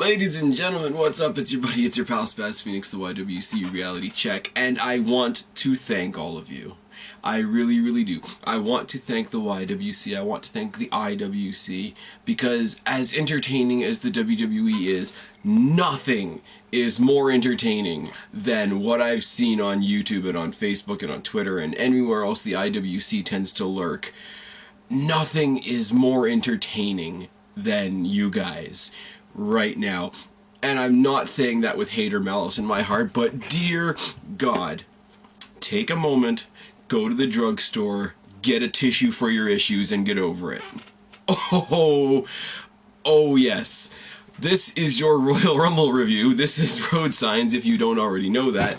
Ladies and gentlemen, what's up? It's your buddy, it's your pal Spaz Phoenix, the YWC Reality Check, and I want to thank all of you. I really, really do. I want to thank the YWC, I want to thank the IWC, because as entertaining as the WWE is, nothing is more entertaining than what I've seen on YouTube and on Facebook and on Twitter and anywhere else the IWC tends to lurk. Nothing is more entertaining than you guys right now. And I'm not saying that with hate or malice in my heart, but dear God, take a moment, go to the drugstore, get a tissue for your issues, and get over it. Oh yes. This is your Royal Rumble review. This is Road Signs, if you don't already know that.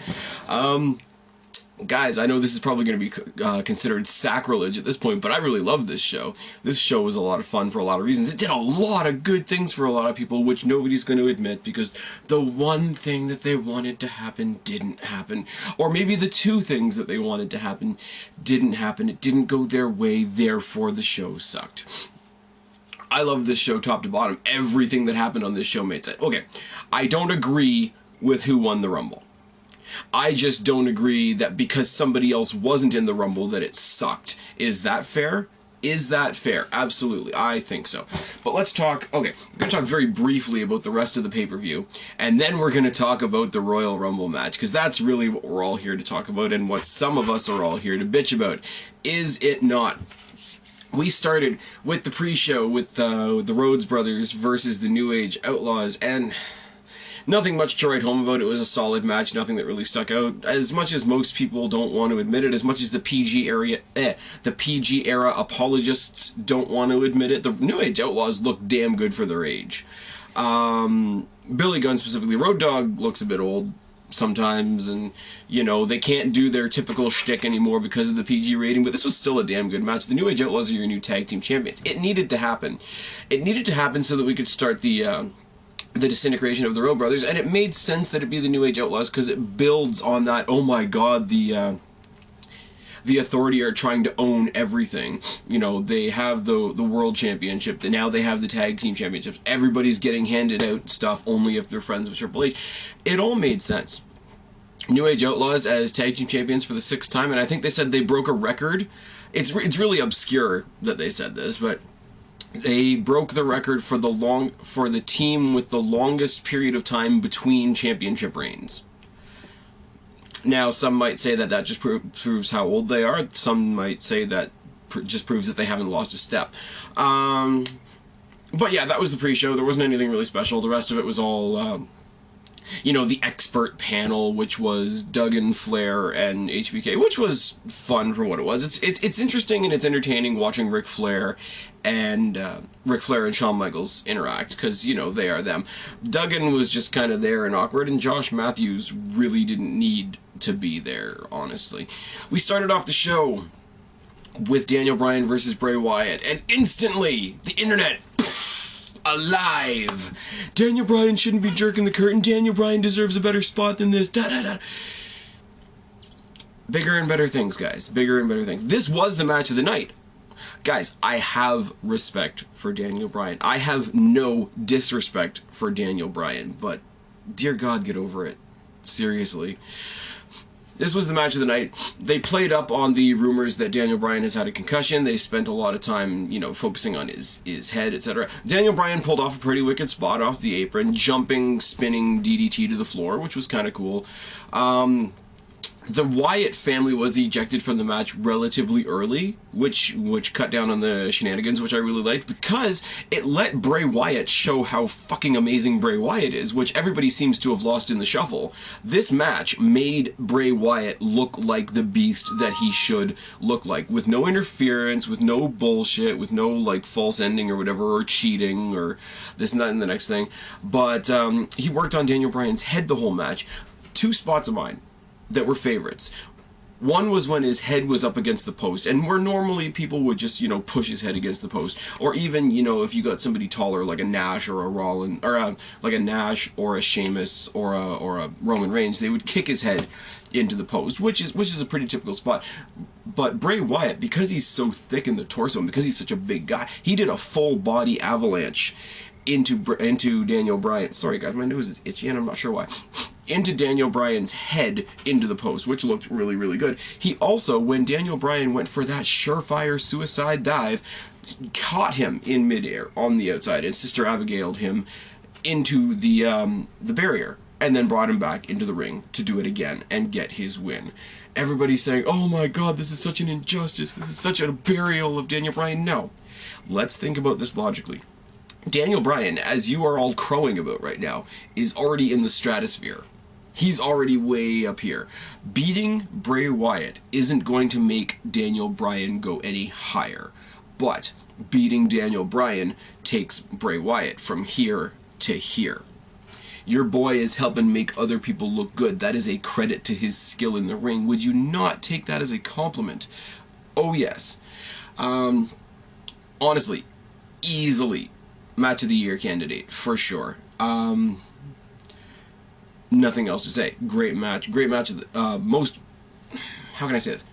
Guys, I know this is probably going to be considered sacrilege at this point, but I really love this show. This show was a lot of fun for a lot of reasons. It did a lot of good things for a lot of people, which nobody's going to admit, because the one thing that they wanted to happen didn't happen. Or maybe the two things that they wanted to happen didn't happen. It didn't go their way, therefore the show sucked. I love this show top to bottom. Everything that happened on this show made sense. Okay, I don't agree with who won the Rumble. I just don't agree that because somebody else wasn't in the Rumble that it sucked. Is that fair? Is that fair? Absolutely, I think so. But let's talk, okay, I'm going to talk very briefly about the rest of the pay-per-view, and then we're going to talk about the Royal Rumble match, because that's really what we're all here to talk about, and what some of us are all here to bitch about. Is it not? We started with the pre-show with the Rhodes Brothers versus the New Age Outlaws, and nothing much to write home about. It was a solid match, nothing that really stuck out. As much as most people don't want to admit it, as much as the PG era apologists don't want to admit it, the New Age Outlaws look damn good for their age. Billy Gunn specifically. Road Dogg looks a bit old sometimes, and you know, they can't do their typical shtick anymore because of the PG rating, but this was still a damn good match. The New Age Outlaws are your new tag team champions. It needed to happen. It needed to happen so that we could start the disintegration of the Road Brothers, and it made sense that it be the New Age Outlaws because it builds on that, oh my god, the Authority are trying to own everything. You know, they have the World Championship, and now they have the Tag Team Championships. Everybody's getting handed out stuff only if they're friends with Triple H. It all made sense. New Age Outlaws as Tag Team Champions for the 6th time, and I think they said they broke a record. It's really obscure that they said this, but they broke the record for the team with the longest period of time between championship reigns. Now, some might say that just proves how old they are. Some might say that just proves that they haven't lost a step. But yeah, that was the pre-show. There wasn't anything really special. The rest of it was all, you know, the expert panel, which was Duggan, Flair, and HBK, which was fun for what it was. It's interesting and it's entertaining watching Ric Flair and Shawn Michaels interact, because, you know, they are them. Duggan was just kind of there and awkward, and Josh Matthews really didn't need to be there, honestly. We started off the show with Daniel Bryan versus Bray Wyatt, and instantly, the internet, alive. Daniel Bryan shouldn't be jerking the curtain. Daniel Bryan deserves a better spot than this. Da da da. Bigger and better things, guys. Bigger and better things. This was the match of the night. Guys, I have respect for Daniel Bryan. I have no disrespect for Daniel Bryan, but dear God, get over it. Seriously. This was the match of the night. They played up on the rumors that Daniel Bryan has had a concussion. They spent a lot of time, you know, focusing on his head, etc. Daniel Bryan pulled off a pretty wicked spot off the apron, jumping, spinning DDT to the floor, which was kind of cool. The Wyatt family was ejected from the match relatively early, which cut down on the shenanigans, which I really liked, because it let Bray Wyatt show how fucking amazing Bray Wyatt is, which everybody seems to have lost in the shuffle. This match made Bray Wyatt look like the beast that he should look like, with no interference, with no bullshit, with no, like, false ending or whatever, or cheating, or this and that and the next thing. But he worked on Daniel Bryan's head the whole match. 2 spots of mine that were favorites. One was when his head was up against the post, and where normally people would just, you know, push his head against the post, or even, you know, if you got somebody taller like a Nash or a Rollins, or like a Nash or a Sheamus or a Roman Reigns, they would kick his head into the post, which is a pretty typical spot. But Bray Wyatt, because he's so thick in the torso and because he's such a big guy, he did a full body avalanche into Daniel Bryan. Sorry guys, my nose is itchy and I'm not sure why. Into Daniel Bryan's head into the post, which looked really, really good. He also, when Daniel Bryan went for that surefire suicide dive, caught him in midair on the outside, and Sister Abigail'd him into the barrier, and then brought him back into the ring to do it again and get his win. Everybody's saying, oh my god, this is such an injustice, this is such a burial of Daniel Bryan. No. Let's think about this logically. Daniel Bryan, as you are all crowing about right now, is already in the stratosphere. He's already way up here. Beating Bray Wyatt isn't going to make Daniel Bryan go any higher. But beating Daniel Bryan takes Bray Wyatt from here to here. Your boy is helping make other people look good. That is a credit to his skill in the ring. Would you not take that as a compliment? Oh yes. Honestly, easily match of the year candidate, for sure. Nothing else to say. Great match. Great match of the, most, how can I say this?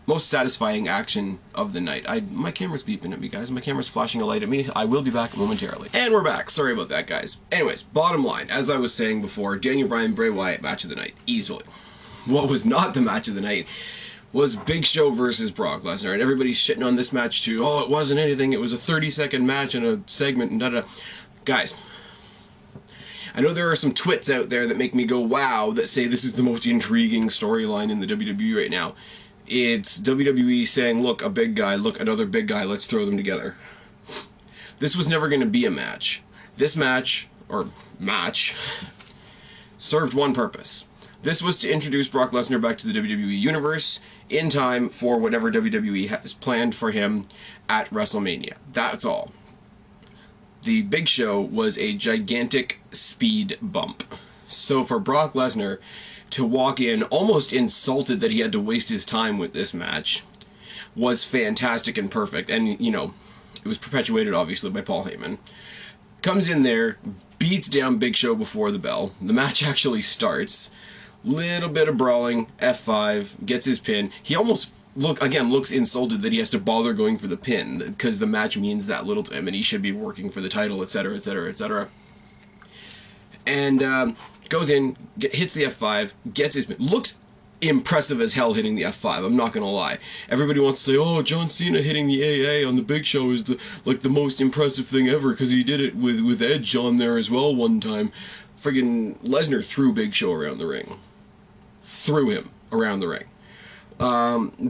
Most satisfying action of the night. My camera's beeping at me, guys. My camera's flashing a light at me. I will be back momentarily. And we're back. Sorry about that, guys. Anyways, bottom line, as I was saying before, Daniel Bryan, Bray Wyatt, match of the night. Easily. What was not the match of the night was Big Show versus Brock Lesnar. And everybody's shitting on this match too. Oh, it wasn't anything. It was a 30-second match and a segment and da-da. Guys, I know there are some twits out there that make me go wow, that say this is the most intriguing storyline in the WWE right now. It's WWE saying, look, a big guy, look, another big guy, let's throw them together. This was never going to be a match. This match, served one purpose. This was to introduce Brock Lesnar back to the WWE Universe in time for whatever WWE has planned for him at WrestleMania. That's all. The Big Show was a gigantic speed bump. So for Brock Lesnar to walk in almost insulted that he had to waste his time with this match was fantastic and perfect. And, you know, it was perpetuated, obviously, by Paul Heyman. Comes in there, beats down Big Show before the bell. The match actually starts. Little bit of brawling, F5, gets his pin. He almost looks insulted that he has to bother going for the pin, because the match means that little to him and he should be working for the title, etc., etc., etc. And goes in, hits the F5, gets his pin. Looked impressive as hell hitting the F5, I'm not gonna lie. Everybody wants to say, oh, John Cena hitting the AA on the Big Show is the most impressive thing ever, because he did it with Edge on there as well one time. Friggin' Lesnar threw Big Show around the ring. Threw him around the ring.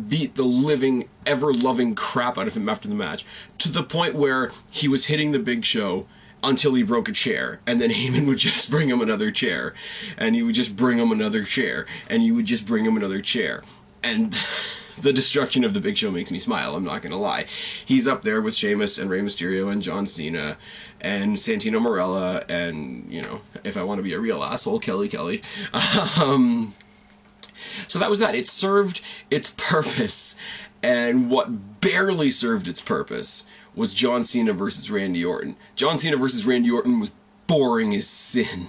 Beat the living, ever-loving crap out of him after the match, to the point where he was hitting the Big Show until he broke a chair, and then Heyman would just bring him another chair, and he would just bring him another chair, and he would just bring him another chair. And the destruction of the Big Show makes me smile, I'm not gonna lie. He's up there with Sheamus and Rey Mysterio and John Cena and Santino Marella and, you know, if I want to be a real asshole, Kelly. So that was that. It served its purpose, and what barely served its purpose was John Cena versus Randy Orton. John Cena versus Randy Orton was boring as sin.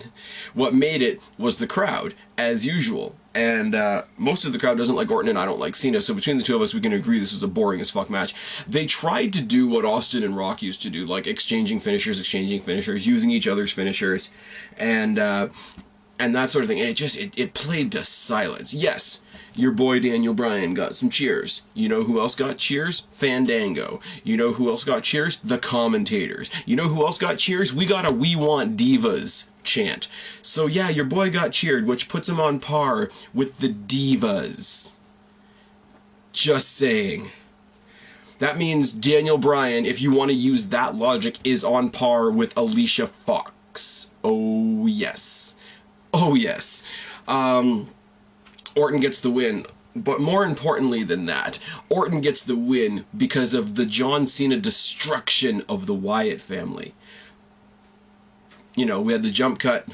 What made it was the crowd, as usual. And most of the crowd doesn't like Orton, and I don't like Cena, so between the two of us we can agree this was a boring as fuck match. They tried to do what Austin and Rock used to do, like exchanging finishers, using each other's finishers, and that sort of thing, and it played to silence. Yes, your boy Daniel Bryan got some cheers. You know who else got cheers? Fandango. You know who else got cheers? The commentators. You know who else got cheers? We got a "We Want Divas" chant. So yeah, your boy got cheered, which puts him on par with the Divas. Just saying. That means Daniel Bryan, if you want to use that logic, is on par with Alicia Fox. Oh yes. Oh yes. Orton gets the win. But more importantly than that, Orton gets the win because of the John Cena destruction of the Wyatt family. You know, we had the jump cut,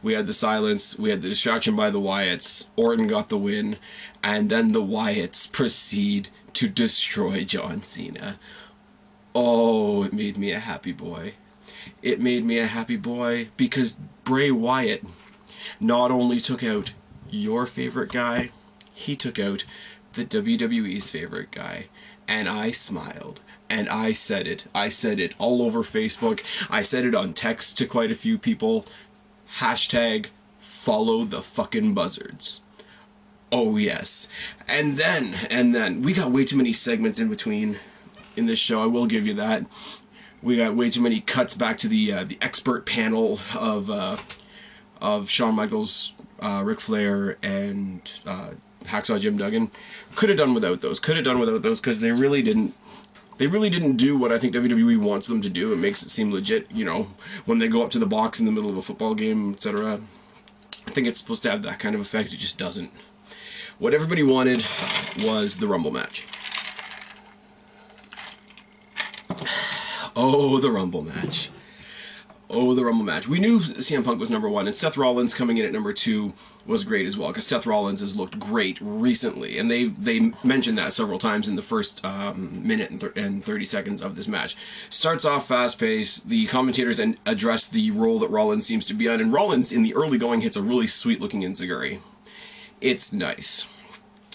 we had the silence, we had the distraction by the Wyatts, Orton got the win, and then the Wyatts proceed to destroy John Cena. Oh, it made me a happy boy. It made me a happy boy because Bray Wyatt not only took out your favorite guy, he took out the WWE's favorite guy. and I smiled. And I said it. I said it all over Facebook. I said it on text to quite a few people. Hashtag follow the fucking buzzards. Oh yes. And then, we got way too many segments in between in this show, I will give you that. We got way too many cuts back to the expert panel of Shawn Michaels, Ric Flair, and Hacksaw Jim Duggan. Could have done without those. Could have done without those because they really didn't. They really didn't do what I think WWE wants them to do. It makes it seem legit, you know, when they go up to the box in the middle of a football game, etc. I think it's supposed to have that kind of effect. It just doesn't. What everybody wanted was the Rumble match. Oh, the Rumble match. Oh, the Rumble match. We knew CM Punk was number one, and Seth Rollins coming in at number two was great as well, because Seth Rollins has looked great recently, and they mentioned that several times in the first minute and 30 seconds of this match. Starts off fast-paced, the commentators address the role that Rollins seems to be on, and Rollins, in the early going, hits a really sweet-looking enziguri. It's nice.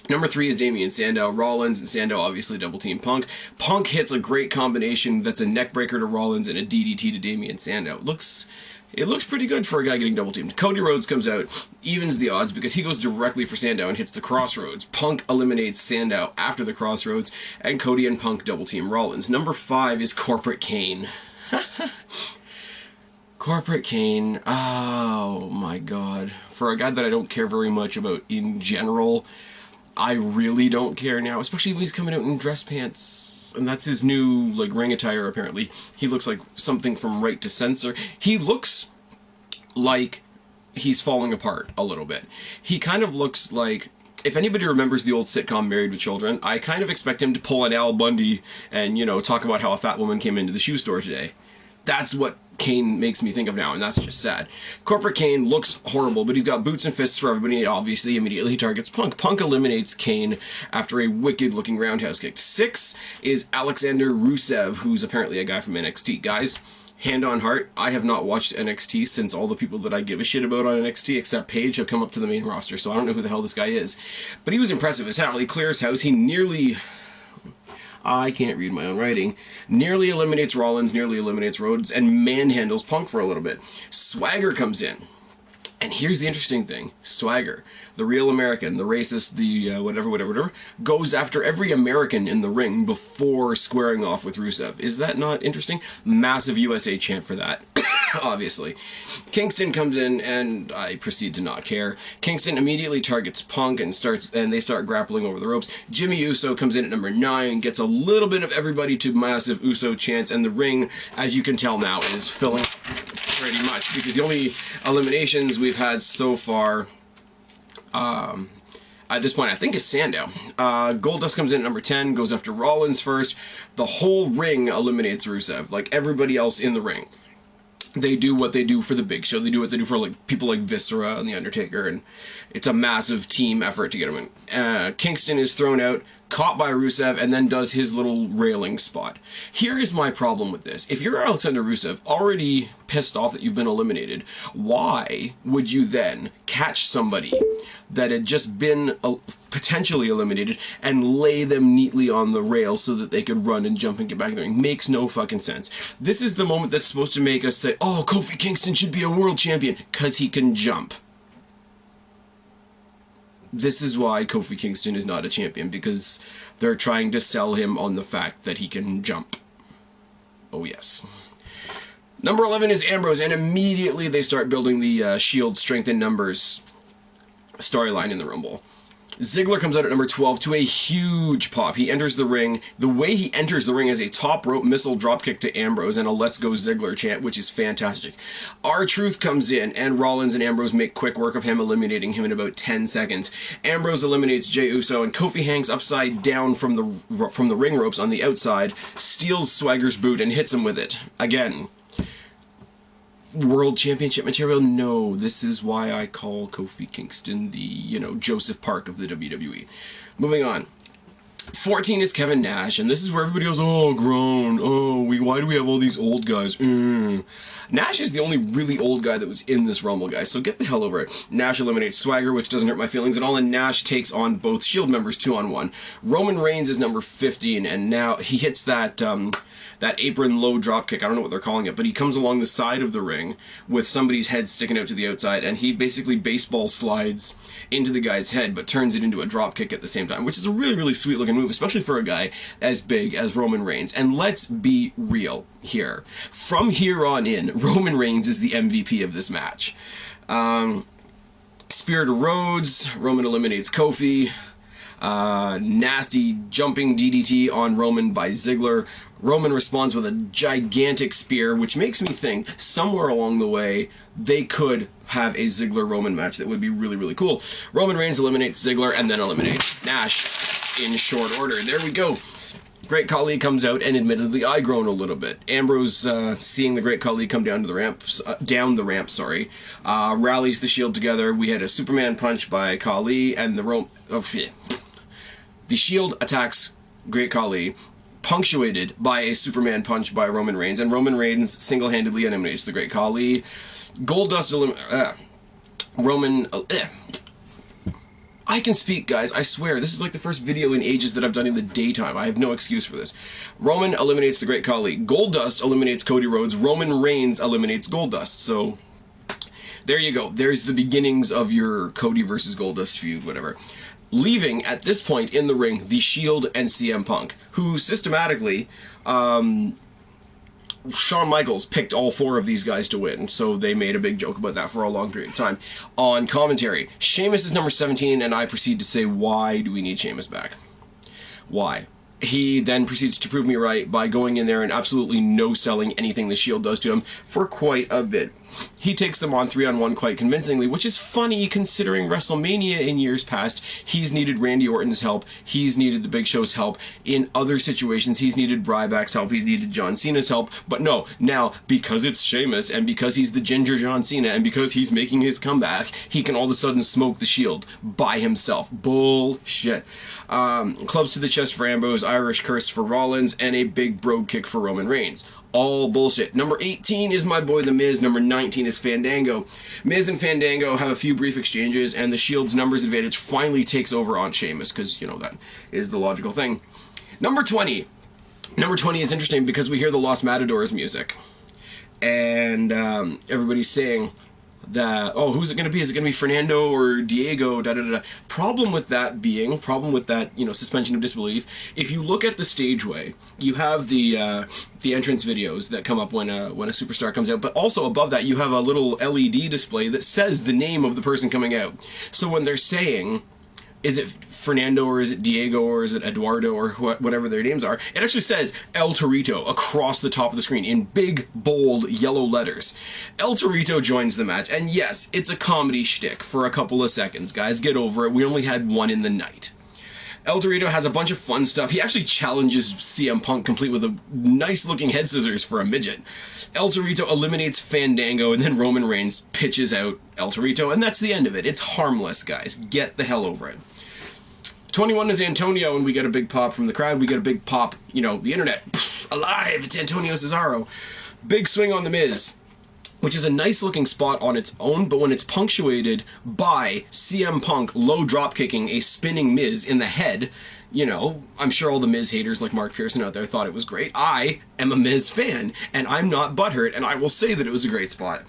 Number three is Damian Sandow. Rollins and Sandow obviously double team Punk. Punk hits a great combination that's a neck breaker to Rollins and a DDT to Damian Sandow. It looks pretty good for a guy getting double teamed. Cody Rhodes comes out, evens the odds because he goes directly for Sandow and hits the crossroads. Punk eliminates Sandow after the crossroads, and Cody and Punk double team Rollins. Number five is Corporate Kane. Corporate Kane, oh my god. For a guy that I don't care very much about in general, I really don't care now, especially when he's coming out in dress pants, and that's his new, like, ring attire, apparently. He looks like something from Right to Censor. He looks like he's falling apart a little bit. He kind of looks like, if anybody remembers the old sitcom Married with Children, I kind of expect him to pull an Al Bundy and, you know, talk about how a fat woman came into the shoe store today. That's what Kane makes me think of now, and that's just sad. Corporate Kane looks horrible, but he's got boots and fists for everybody, and obviously immediately he targets Punk. Punk eliminates Kane after a wicked-looking roundhouse kick. 6 is Alexander Rusev, who's apparently a guy from NXT. Guys, hand on heart, I have not watched NXT since all the people that I give a shit about on NXT, except Paige, have come up to the main roster, so I don't know who the hell this guy is. But he was impressive as hell. He clears house. He nearly... I can't read my own writing. Nearly eliminates Rollins, nearly eliminates Rhodes, and manhandles Punk for a little bit. Swagger comes in. And here's the interesting thing. Swagger, the real American, the racist, the whatever, goes after every American in the ring before squaring off with Rusev. Is that not interesting? Massive USA chant for that. Obviously. Kingston comes in, and I proceed to not care. Kingston immediately targets Punk and they start grappling over the ropes. Jimmy Uso comes in at number 9, gets a little bit of everybody to massive Uso chants, and the ring, as you can tell now, is filling pretty much, because the only eliminations we've had so far at this point, I think, is Sandow. Goldust comes in at number 10, goes after Rollins first. The whole ring eliminates Rusev, like everybody else in the ring. They do what they do for the Big Show. They do what they do for, like, people like Viscera and The Undertaker, and it's a massive team effort to get him in. Kingston is thrown out, caught by Rusev, and then does his little railing spot. Here is my problem with this. If you're Alexander Rusev, already pissed off that you've been eliminated, why would you then catch somebody that had just been potentially eliminated and lay them neatly on the rail so that they could run and jump and get back in the ring? Makes no fucking sense. This is the moment that's supposed to make us say, oh, Kofi Kingston should be a world champion, because he can jump. This is why Kofi Kingston is not a champion, because they're trying to sell him on the fact that he can jump. Oh yes. Number 11 is Ambrose, and immediately they start building the Shield Strength in Numbers storyline in the Rumble. Ziggler comes out at number 12 to a huge pop. He enters the ring. The way he enters the ring is a top rope missile dropkick to Ambrose and a Let's Go Ziggler chant, which is fantastic. R-Truth comes in, and Rollins and Ambrose make quick work of him, eliminating him in about 10 seconds. Ambrose eliminates Jey Uso, and Kofi hangs upside down from the ring ropes on the outside, steals Swagger's boot, and hits him with it. Again, World Championship material? No, this is why I call Kofi Kingston the, Joseph Park of the WWE. Moving on. 14 is Kevin Nash, and this is where everybody goes, oh, grown, oh, why do we have all these old guys? Nash is the only really old guy that was in this Rumble, guys, so get the hell over it. Nash eliminates Swagger, which doesn't hurt my feelings at all, and Nash takes on both Shield members 2-on-1. Roman Reigns is number 15, and now he hits that apron low drop kick, I don't know what they're calling it, but he comes along the side of the ring with somebody's head sticking out to the outside, and he basically baseball slides into the guy's head, but turns it into a drop kick at the same time, which is a really, really sweet looking move, especially for a guy as big as Roman Reigns. And let's be real here. From here on in, Roman Reigns is the MVP of this match. Spear to Rhodes, Roman eliminates Kofi. Nasty jumping DDT on Roman by Ziggler. Roman responds with a gigantic spear, which makes me think somewhere along the way they could have a Ziggler-Roman match that would be really, really cool. Roman Reigns eliminates Ziggler and then eliminates Nash in short order. There we go. Great Khali comes out, and admittedly, I groan a little bit. Ambrose, seeing the Great Khali come down the ramp, rallies the Shield together. We had a Superman punch by Khali, and the Shield attacks Great Khali, punctuated by a Superman punch by Roman Reigns, and Roman Reigns single-handedly eliminates the Great Khali. I can speak, guys, I swear. This is like the first video in ages that I've done in the daytime. I have no excuse for this. Roman eliminates the Great Khali. Goldust eliminates Cody Rhodes. Roman Reigns eliminates Goldust. So, there you go. There's the beginnings of your Cody versus Goldust feud, whatever. Leaving, at this point in the ring, the Shield and CM Punk, who systematically, Shawn Michaels picked all four of these guys to win, so they made a big joke about that for a long period of time. On commentary, Sheamus is number 17, and I proceed to say, why do we need Sheamus back? Why? He then proceeds to prove me right by going in there and absolutely no-selling anything the Shield does to him for quite a bit. He takes them on 3-on-1 quite convincingly, which is funny considering WrestleMania in years past. He's needed Randy Orton's help. He's needed the Big Show's help. In other situations, he's needed Ryback's help. He's needed John Cena's help. But no, now, because it's Sheamus, and because he's the Ginger John Cena, and because he's making his comeback, he can all of a sudden smoke the Shield by himself. Bullshit. Clubs to the chest for Ambrose, Irish curse for Rollins, and a big brogue kick for Roman Reigns. All bullshit. Number 18 is my boy The Miz. Number 19 is Fandango. Miz and Fandango have a few brief exchanges, and the Shield's numbers advantage finally takes over on Sheamus, because, you know, that is the logical thing. Number 20. Number 20 is interesting because we hear the Los Matadors music. And everybody's saying that, oh, who's it going to be? Is it going to be Fernando or Diego? Problem with that, you know, suspension of disbelief. If you look at the stageway, you have the entrance videos that come up when a superstar comes out, but also above that you have a little LED display that says the name of the person coming out. So when they're saying, is it Fernando or is it Diego or is it Eduardo or whatever their names are, it actually says El Torito across the top of the screen in big, bold, yellow letters. El Torito joins the match, and yes, it's a comedy shtick for a couple of seconds. Guys, get over it. We only had one in the night. El Torito has a bunch of fun stuff. He actually challenges CM Punk complete with a nice-looking head scissors for a midget. El Torito eliminates Fandango, and then Roman Reigns pitches out El Torito, and that's the end of it. It's harmless, guys. Get the hell over it. 21 is Antonio, and we get a big pop from the crowd. We get a big pop, you know, the internet. Alive! It's Antonio Cesaro. Big swing on The Miz, which is a nice-looking spot on its own, but when it's punctuated by CM Punk low drop-kicking a spinning Miz in the head, you know, I'm sure all the Miz haters like Mark Pearson out there thought it was great. I am a Miz fan, and I'm not butthurt, and I will say that it was a great spot.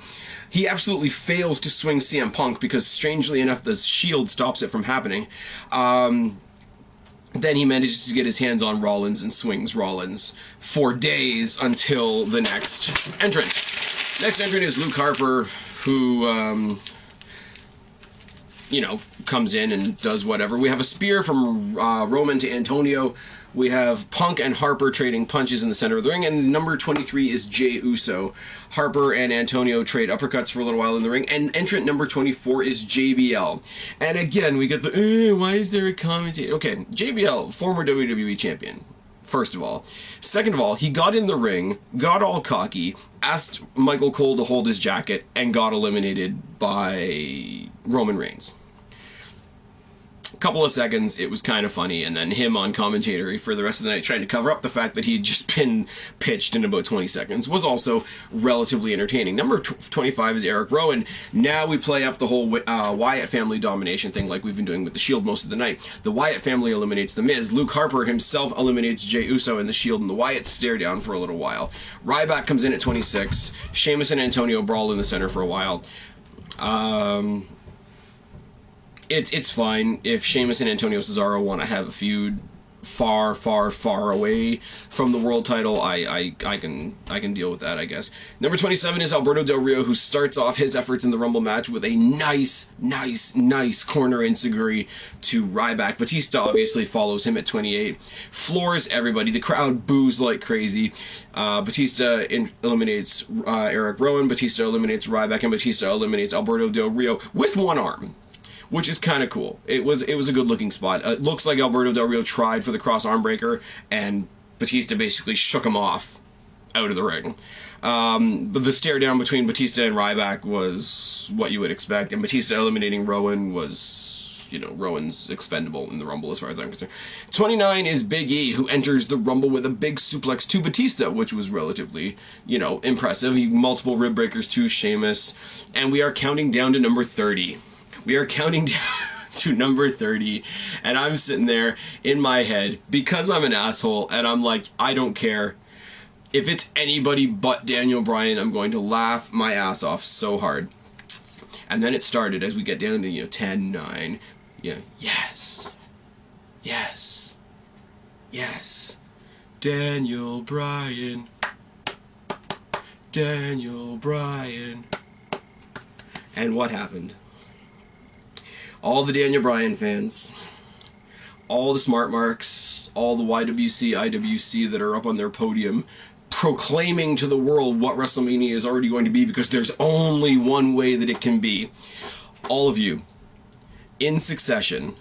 He absolutely fails to swing CM Punk because, strangely enough, the Shield stops it from happening. Then he manages to get his hands on Rollins and swings Rollins for days until the next entrant. Next entrant is Luke Harper, who, you know, comes in and does whatever. We have a spear from Roman to Antonio. We have Punk and Harper trading punches in the center of the ring, and number 23 is Jey Uso. Harper and Antonio trade uppercuts for a little while in the ring, and entrant number 24 is JBL. And again, we get the, why is there a commentator? Okay, JBL, former WWE champion, first of all. Second of all, he got in the ring, got all cocky, asked Michael Cole to hold his jacket, and got eliminated by Roman Reigns. couple of seconds, it was kind of funny, and then him on commentary for the rest of the night trying to cover up the fact that he had just been pitched in about 20 seconds was also relatively entertaining. Number 25 is Eric Rowan. Now we play up the whole Wyatt family domination thing like we've been doing with the Shield most of the night. The Wyatt family eliminates The Miz. Luke Harper himself eliminates Jey Uso and the Shield, and the Wyatts stare down for a little while. Ryback comes in at 26. Sheamus and Antonio brawl in the center for a while. It's fine if Sheamus and Antonio Cesaro want to have a feud far, far, far away from the world title. I can deal with that, I guess. Number 27 is Alberto Del Rio, who starts off his efforts in the Rumble match with a nice corner enziguri to Ryback. Batista obviously follows him at 28. Floors everybody. The crowd boos like crazy. Batista eliminates Eric Rowan. Batista eliminates Ryback, and Batista eliminates Alberto Del Rio with one arm, which is kind of cool. It was a good looking spot. It looks like Alberto Del Rio tried for the cross arm breaker, and Batista basically shook him off out of the ring. But the stare down between Batista and Ryback was what you would expect, and Batista eliminating Rowan was, you know, Rowan's expendable in the Rumble as far as I'm concerned. 29 is Big E, who enters the Rumble with a big suplex to Batista, which was relatively, you know, impressive. Multiple rib breakers to Sheamus, and we are counting down to number 30. We are counting down to number 30, and I'm sitting there in my head, because I'm an asshole, and I'm like, I don't care. If it's anybody but Daniel Bryan, I'm going to laugh my ass off so hard. And then it started as we get down to, you know, 10, 9, yeah, yes, Daniel Bryan, and what happened? All the Daniel Bryan fans, all the smart marks, all the YWC, IWC that are up on their podium proclaiming to the world what WrestleMania is already going to be, because there's only one way that it can be. All of you, in succession,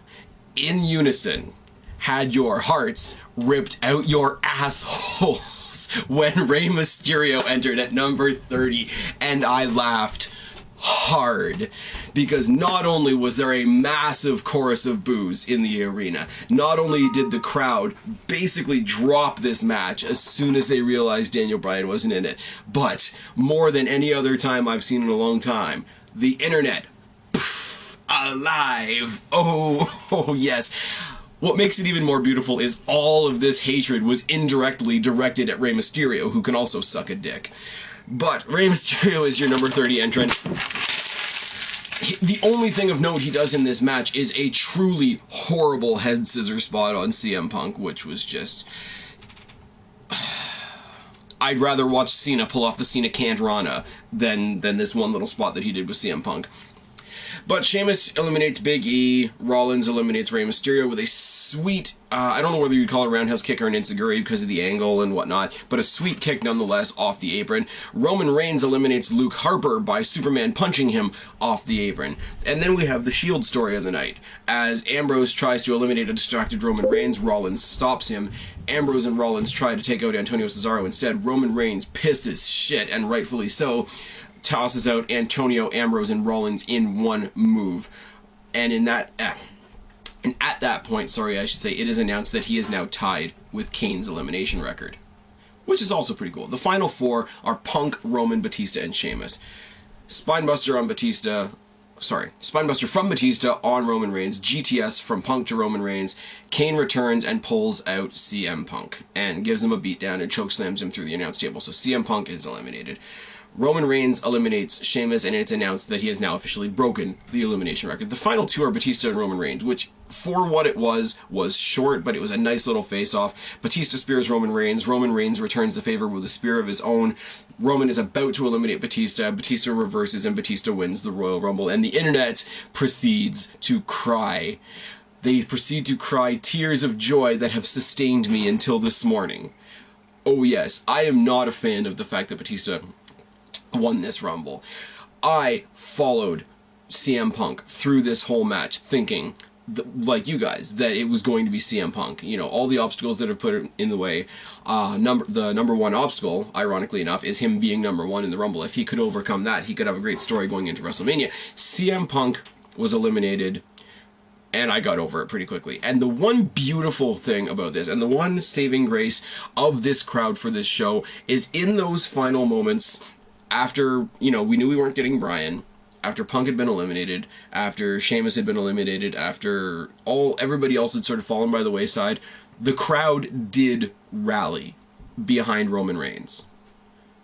in unison, had your hearts ripped out your assholes when Rey Mysterio entered at number 30, and I laughed hard, because not only was there a massive chorus of boos in the arena, not only did the crowd basically drop this match as soon as they realized Daniel Bryan wasn't in it, but more than any other time I've seen in a long time, the internet, poof, alive. Oh yes. What makes it even more beautiful is all of this hatred was indirectly directed at Rey Mysterio, who can also suck a dick. But Rey Mysterio is your number 30 entrant. The only thing of note he does in this match is a truly horrible head scissor spot on CM Punk, which was just... I'd rather watch Cena pull off the Cena Can't Rana than this one little spot that he did with CM Punk. But Sheamus eliminates Big E, Rollins eliminates Rey Mysterio with a sweet, I don't know whether you'd call it a roundhouse kick or an enziguri because of the angle and whatnot, but a sweet kick nonetheless off the apron. Roman Reigns eliminates Luke Harper by Superman punching him off the apron. And then we have the Shield story of the night. As Ambrose tries to eliminate a distracted Roman Reigns, Rollins stops him. Ambrose and Rollins try to take out Antonio Cesaro instead. Roman Reigns, pissed as shit, and rightfully so, tosses out Antonio, Ambrose, and Rollins in one move. And at that point, it is announced that he is now tied with Kane's elimination record, which is also pretty cool. The final four are Punk, Roman, Batista, and Sheamus. Spinebuster from Batista on Roman Reigns, GTS from Punk to Roman Reigns. Kane returns and pulls out CM Punk and gives him a beatdown and chokeslams him through the announce table, so CM Punk is eliminated. Roman Reigns eliminates Sheamus, and it's announced that he has now officially broken the elimination record. The final two are Batista and Roman Reigns, which, for what it was short, but it was a nice little face-off. Batista spears Roman Reigns. Roman Reigns returns the favor with a spear of his own. Roman is about to eliminate Batista. Batista reverses, and Batista wins the Royal Rumble, and the internet proceeds to cry. They proceed to cry tears of joy that have sustained me until this morning. Oh yes, I am not a fan of the fact that Batista won this Rumble. I followed CM Punk through this whole match thinking, like you guys, that it was going to be CM Punk. You know, all the obstacles that have put it in the way. The number one obstacle, ironically enough, is him being number one in the Rumble. If he could overcome that, he could have a great story going into WrestleMania. CM Punk was eliminated And I got over it pretty quickly. And the one beautiful thing about this, and the one saving grace of this crowd for this show, is in those final moments after, you know, we knew we weren't getting Bryan, after Punk had been eliminated, after Sheamus had been eliminated, after everybody else had sort of fallen by the wayside, the crowd did rally behind Roman Reigns.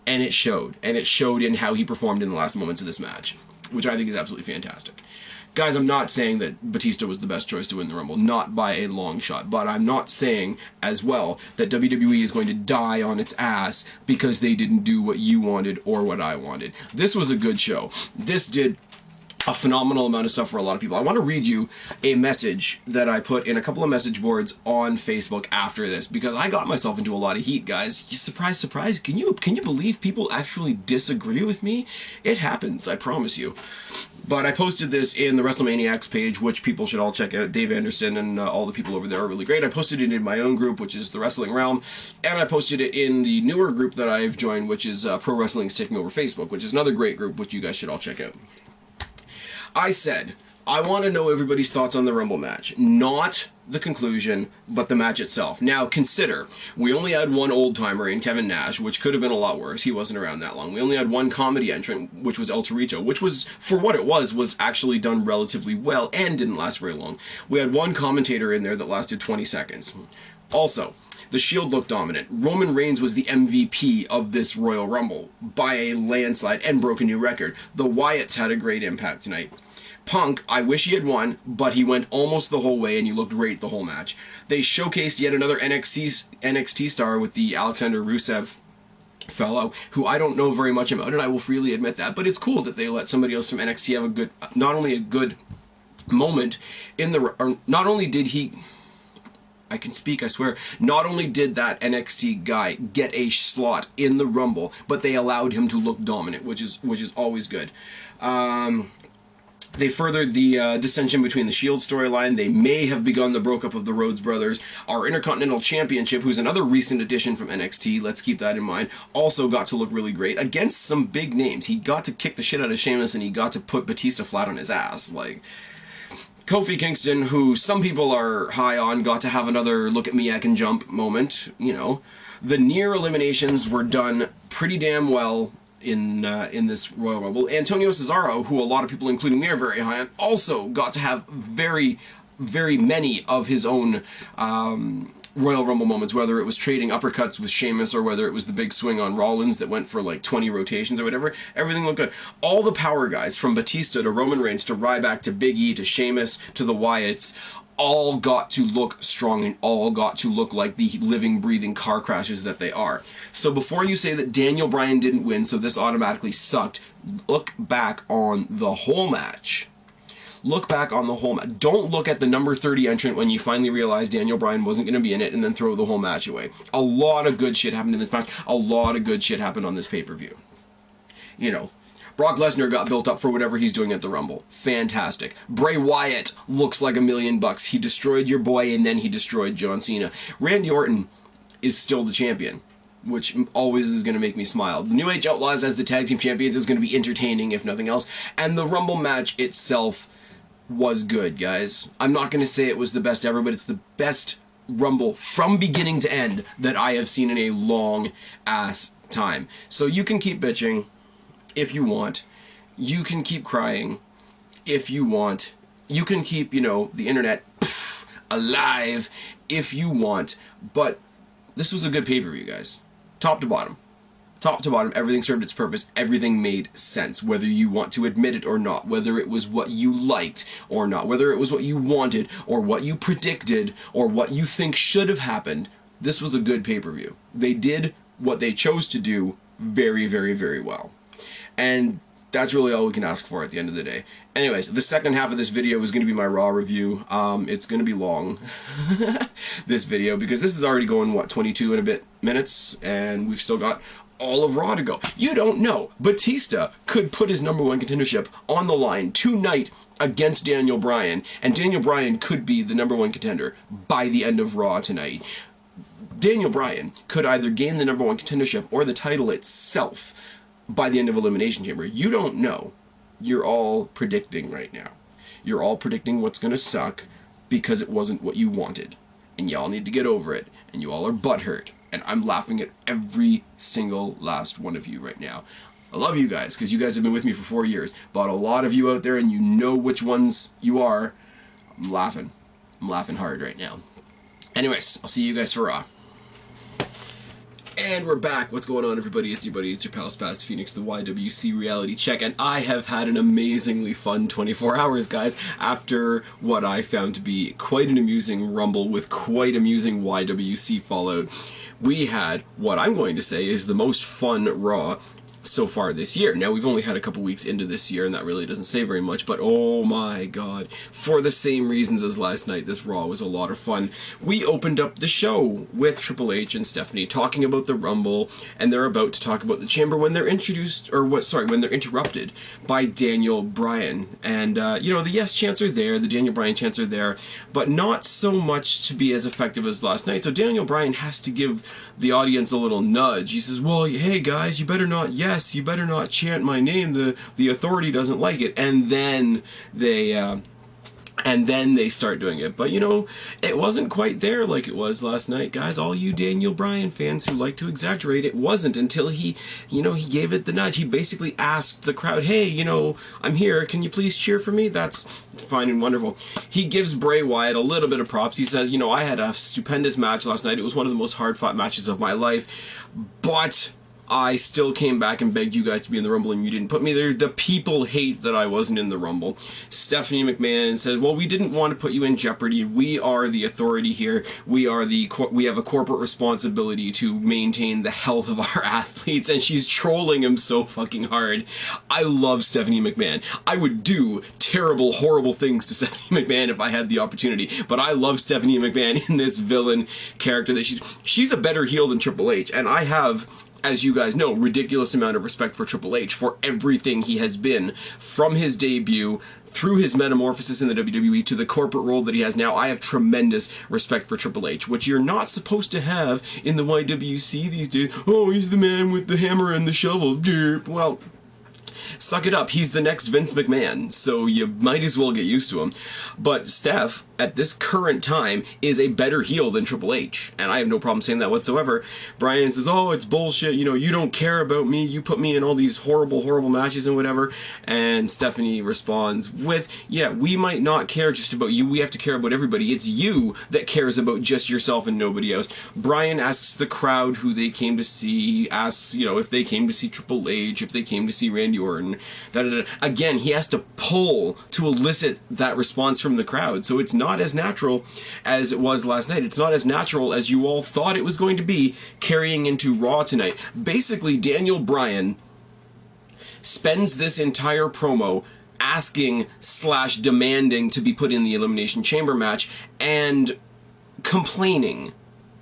And it showed. And it showed in how he performed in the last moments of this match, which I think is absolutely fantastic. Guys, I'm not saying that Batista was the best choice to win the Rumble, not by a long shot, but I'm not saying as well that WWE is going to die on its ass because they didn't do what you wanted or what I wanted. This was a good show. This did a phenomenal amount of stuff for a lot of people. I want to read you a message that I put in a couple of message boards on Facebook after this, because I got myself into a lot of heat, guys. Surprise, surprise. Can you believe people actually disagree with me? It happens, I promise you. But I posted this in the WrestleManiacs page, which people should all check out. Dave Anderson and all the people over there are really great. I posted it in my own group, which is the Wrestling Realm, and I posted it in the newer group that I've joined, which is Pro Wrestling is Taking Over Facebook, which is another great group, which you guys should all check out. I said, I want to know everybody's thoughts on the Rumble match. Not the conclusion, but the match itself. Now, consider, we only had one old-timer in Kevin Nash, which could have been a lot worse. He wasn't around that long. We only had one comedy entrant, which was El Torito, which was, for what it was actually done relatively well and didn't last very long. We had one commentator in there that lasted 20 seconds. Also, the Shield looked dominant. Roman Reigns was the MVP of this Royal Rumble by a landslide and broke a new record. The Wyatts had a great impact tonight. Punk, I wish he had won, but he went almost the whole way and he looked great the whole match. They showcased yet another NXT star with the Alexander Rusev fellow, who I don't know very much about, and I will freely admit that, but it's cool that they let somebody else from NXT have a good, not only a good moment in the, or not only did he, I can speak, I swear. Not only did that NXT guy get a slot in the Rumble, but they allowed him to look dominant, which is always good. They furthered the dissension between the Shield storyline. They may have begun the breakup of the Rhodes brothers. Our Intercontinental Championship, who's another recent addition from NXT, let's keep that in mind, also got to look really great against some big names. He got to kick the shit out of Sheamus, and he got to put Batista flat on his ass. Like, Kofi Kingston, who some people are high on, got to have another look at me, I can jump moment, you know. The near eliminations were done pretty damn well in this Royal Rumble. Antonio Cesaro, who a lot of people, including me, are very high on, also got to have very, very many of his own Royal Rumble moments, whether it was trading uppercuts with Sheamus or whether it was the big swing on Rollins that went for like 20 rotations or whatever. Everything looked good. All the power guys, from Batista to Roman Reigns to Ryback to Big E to Sheamus to the Wyatts, all got to look strong and all got to look like the living, breathing car crashes that they are. So before you say that Daniel Bryan didn't win, so this automatically sucked, look back on the whole match. Look back on the whole match. Don't look at the number 30 entrant when you finally realize Daniel Bryan wasn't going to be in it and then throw the whole match away. A lot of good shit happened in this match. A lot of good shit happened on this pay-per-view. You know, Brock Lesnar got built up for whatever he's doing at the Rumble. Fantastic. Bray Wyatt looks like $1 million. He destroyed your boy and then he destroyed John Cena. Randy Orton is still the champion, which always is going to make me smile. The New Age Outlaws as the tag team champions is going to be entertaining, if nothing else. And the Rumble match itself was good, guys. I'm not going to say it was the best ever, but it's the best Rumble from beginning to end that I have seen in a long-ass time. So you can keep bitching if you want. You can keep crying if you want. You can keep, you know, the internet alive if you want. But this was a good pay-per-view, guys. Top to bottom. Top to bottom, everything served its purpose. Everything made sense, whether you want to admit it or not, whether it was what you liked or not, whether it was what you wanted or what you predicted or what you think should have happened. This was a good pay-per-view. They did what they chose to do very, very, very well. And that's really all we can ask for at the end of the day. Anyways, the second half of this video is going to be my Raw review. It's going to be long, this video, because this is already going, what, 22 and a bit minutes, and we've still got all of Raw to go. You don't know. Batista could put his #1 contendership on the line tonight against Daniel Bryan, and Daniel Bryan could be the #1 contender by the end of Raw tonight. Daniel Bryan could either gain the #1 contendership or the title itself by the end of Elimination Chamber. You don't know. You're all predicting right now. You're all predicting what's going to suck. because it wasn't what you wanted. And y'all need to get over it. And you all are butthurt. And I'm laughing at every single last one of you right now. I love you guys, because you guys have been with me for 4 years. But a lot of you out there, and you know which ones you are, I'm laughing. I'm laughing hard right now. Anyways, I'll see you guys for Raw. And we're back. What's going on, everybody? It's your buddy, it's your pal Spaz Phoenix, the YWC Reality Check, and I have had an amazingly fun 24 hours, guys, after what I found to be quite an amusing Rumble with quite amusing YWC fallout. We had what I'm going to say is the most fun Raw so far this year. Now, we've only had a couple weeks into this year, and that really doesn't say very much, but oh my god, for the same reasons as last night, this Raw was a lot of fun. We opened up the show with Triple H and Stephanie talking about the Rumble, and they're about to talk about the Chamber when they're when they're interrupted by Daniel Bryan. And, you know, the yes chants are there, the Daniel Bryan chants are there, but not so much to be as effective as last night. So Daniel Bryan has to give the audience a little nudge. He says, well, hey guys, you better not you better not chant my name. The authority doesn't like it. And then they start doing it. But, you know, it wasn't quite there like it was last night, guys. All you Daniel Bryan fans who like to exaggerate, it wasn't until he gave it the nudge. He basically asked the crowd, hey, you know, I'm here. Can you please cheer for me? That's fine and wonderful. He gives Bray Wyatt a little bit of props. He says, you know, I had a stupendous match last night. It was one of the most hard-fought matches of my life. But I still came back and begged you guys to be in the Rumble and you didn't put me there. The people hate that I wasn't in the Rumble. Stephanie McMahon says, well, we didn't want to put you in jeopardy. We are the authority here. We have a corporate responsibility to maintain the health of our athletes. And she's trolling him so fucking hard. I love Stephanie McMahon. I would do terrible, horrible things to Stephanie McMahon if I had the opportunity. But I love Stephanie McMahon in this villain character. That she's a better heel than Triple H. And I have, as you guys know, ridiculous amount of respect for Triple H for everything he has been from his debut through his metamorphosis in the WWE to the corporate role that he has now. I have tremendous respect for Triple H, which you're not supposed to have in the YWC these days. Oh, he's the man with the hammer and the shovel. Well, suck it up. He's the next Vince McMahon, so you might as well get used to him. But Steph, at this current time, is a better heel than Triple H, and I have no problem saying that whatsoever. Brian says, oh, it's bullshit, you know, you don't care about me, you put me in all these horrible, horrible matches and whatever, and Stephanie responds with, yeah, we might not care just about you, we have to care about everybody. It's you that cares about just yourself and nobody else. Brian asks the crowd who they came to see, asks, you know, if they came to see Triple H, if they came to see Randy Orton, Again, he has to pull to elicit that response from the crowd, so it's not as natural as it was last night. It's not as natural as you all thought it was going to be carrying into Raw tonight. Basically, Daniel Bryan spends this entire promo asking / demanding to be put in the Elimination Chamber match and complaining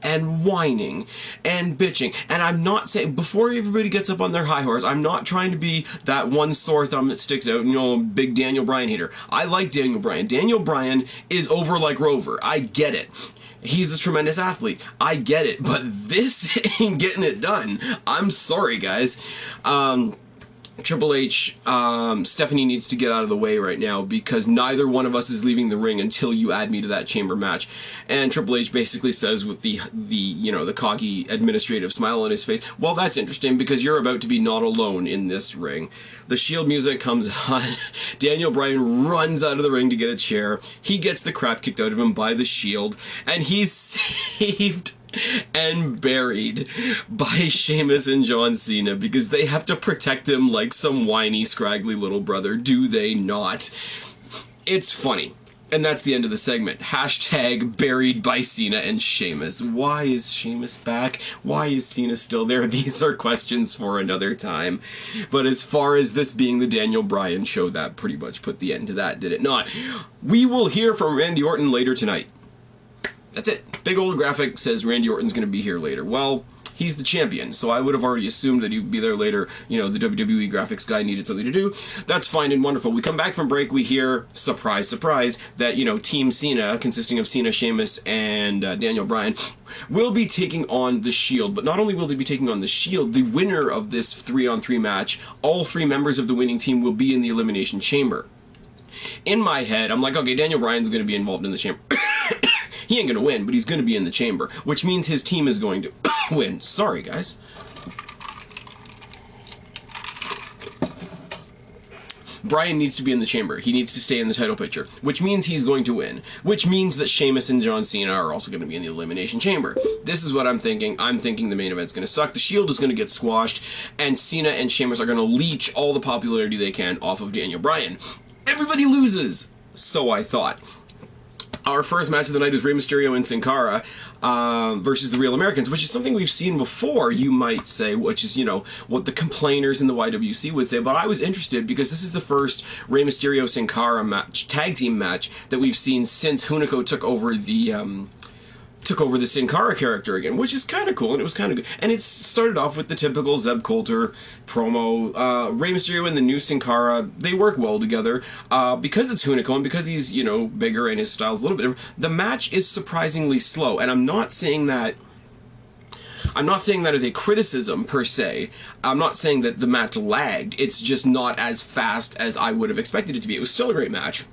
and whining and bitching. And I'm not saying, before everybody gets up on their high horse, I'm not trying to be that one sore thumb that sticks out, you know, big Daniel Bryan hater. I like Daniel Bryan. Daniel Bryan is over like Rover. I get it. He's a tremendous athlete. I get it. But this ain't getting it done. I'm sorry, guys. Triple H, Stephanie needs to get out of the way right now because neither one of us is leaving the ring until you add me to that chamber match. And Triple H basically says with the you know, the cocky administrative smile on his face, well, that's interesting because you're about to be not alone in this ring. The Shield music comes on. Daniel Bryan runs out of the ring to get a chair. He gets the crap kicked out of him by the Shield, and he's saved and buried by Sheamus and John Cena because they have to protect him like some whiny, scraggly little brother, do they not? It's funny. And that's the end of the segment. Hashtag buried by Cena and Sheamus. Why is Sheamus back? Why is Cena still there? These are questions for another time. But as far as this being the Daniel Bryan show, that pretty much put the end to that, did it not? We will hear from Randy Orton later tonight. That's it. Big old graphic says Randy Orton's going to be here later. Well, he's the champion, so I would have already assumed that he'd be there later. You know, the WWE graphics guy needed something to do. That's fine and wonderful. We come back from break, we hear, surprise, surprise, that, you know, Team Cena, consisting of Cena, Sheamus, and Daniel Bryan, will be taking on the Shield. But not only will they be taking on the Shield, the winner of this 3-on-3 match, all three members of the winning team will be in the Elimination Chamber. In my head, I'm like, okay, Daniel Bryan's going to be involved in the chamber. He ain't gonna win, but he's gonna be in the chamber, which means his team is going to win. Sorry, guys. Bryan needs to be in the chamber. He needs to stay in the title picture, which means he's going to win, which means that Sheamus and John Cena are also going to be in the Elimination Chamber. This is what I'm thinking. I'm thinking the main event's going to suck. The Shield is going to get squashed, and Cena and Sheamus are going to leech all the popularity they can off of Daniel Bryan. Everybody loses! So I thought. Our first match of the night is Rey Mysterio and Sin Cara versus the Real Americans, which is something we've seen before, you might say, which is, you know, what the complainers in the YWC would say, but I was interested because this is the first Rey Mysterio Sin Cara match, tag team match, that we've seen since Hunico took over the Sin Cara character again, which is kind of cool, and it was kind of good. And it started off with the typical Zeb Coulter promo. Rey Mysterio and the new Sin Cara, they work well together. Because it's Hunico, and because he's, you know, bigger and his style's a little bit different, the match is surprisingly slow. And I'm not saying that as a criticism, per se. I'm not saying that the match lagged. It's just not as fast as I would have expected it to be. It was still a great match.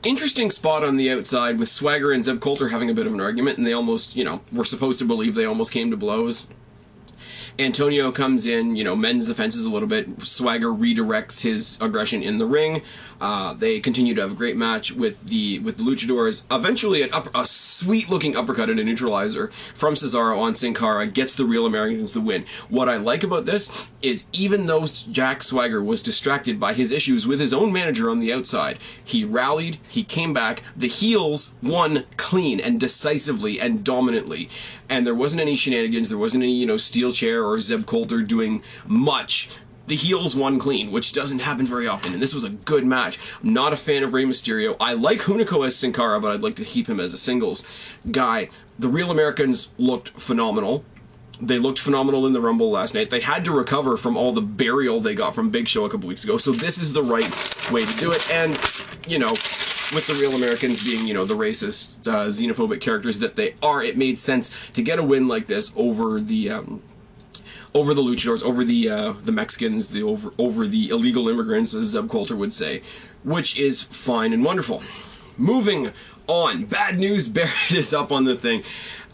Interesting spot on the outside with Swagger and Zeb Coulter having a bit of an argument, and they almost, you know, we're supposed to believe they almost came to blows. Antonio comes in, you know, mends the fences a little bit. Swagger redirects his aggression in the ring. They continue to have a great match with the Luchadors. Eventually, a sweet-looking uppercut and a neutralizer from Cesaro on Sin Cara gets the Real Americans the win. What I like about this is, even though Jack Swagger was distracted by his issues with his own manager on the outside, he rallied, he came back, the heels won clean and decisively and dominantly. And there wasn't any shenanigans, there wasn't any, you know, steel chair or Zeb Coulter doing much. The heels won clean, which doesn't happen very often, and this was a good match. I'm not a fan of Rey Mysterio. I like Hunico as Sin Cara, but I'd like to keep him as a singles guy. The Real Americans looked phenomenal. They looked phenomenal in the Rumble last night. They had to recover from all the burial they got from Big Show a couple weeks ago, so this is the right way to do it. And, you know, with the Real Americans being, you know, the racist, xenophobic characters that they are, it made sense to get a win like this over the Luchadors, over the Mexicans, over the illegal immigrants, as Zeb Coulter would say, which is fine and wonderful. Moving on, Bad News Barrett is up on the thing,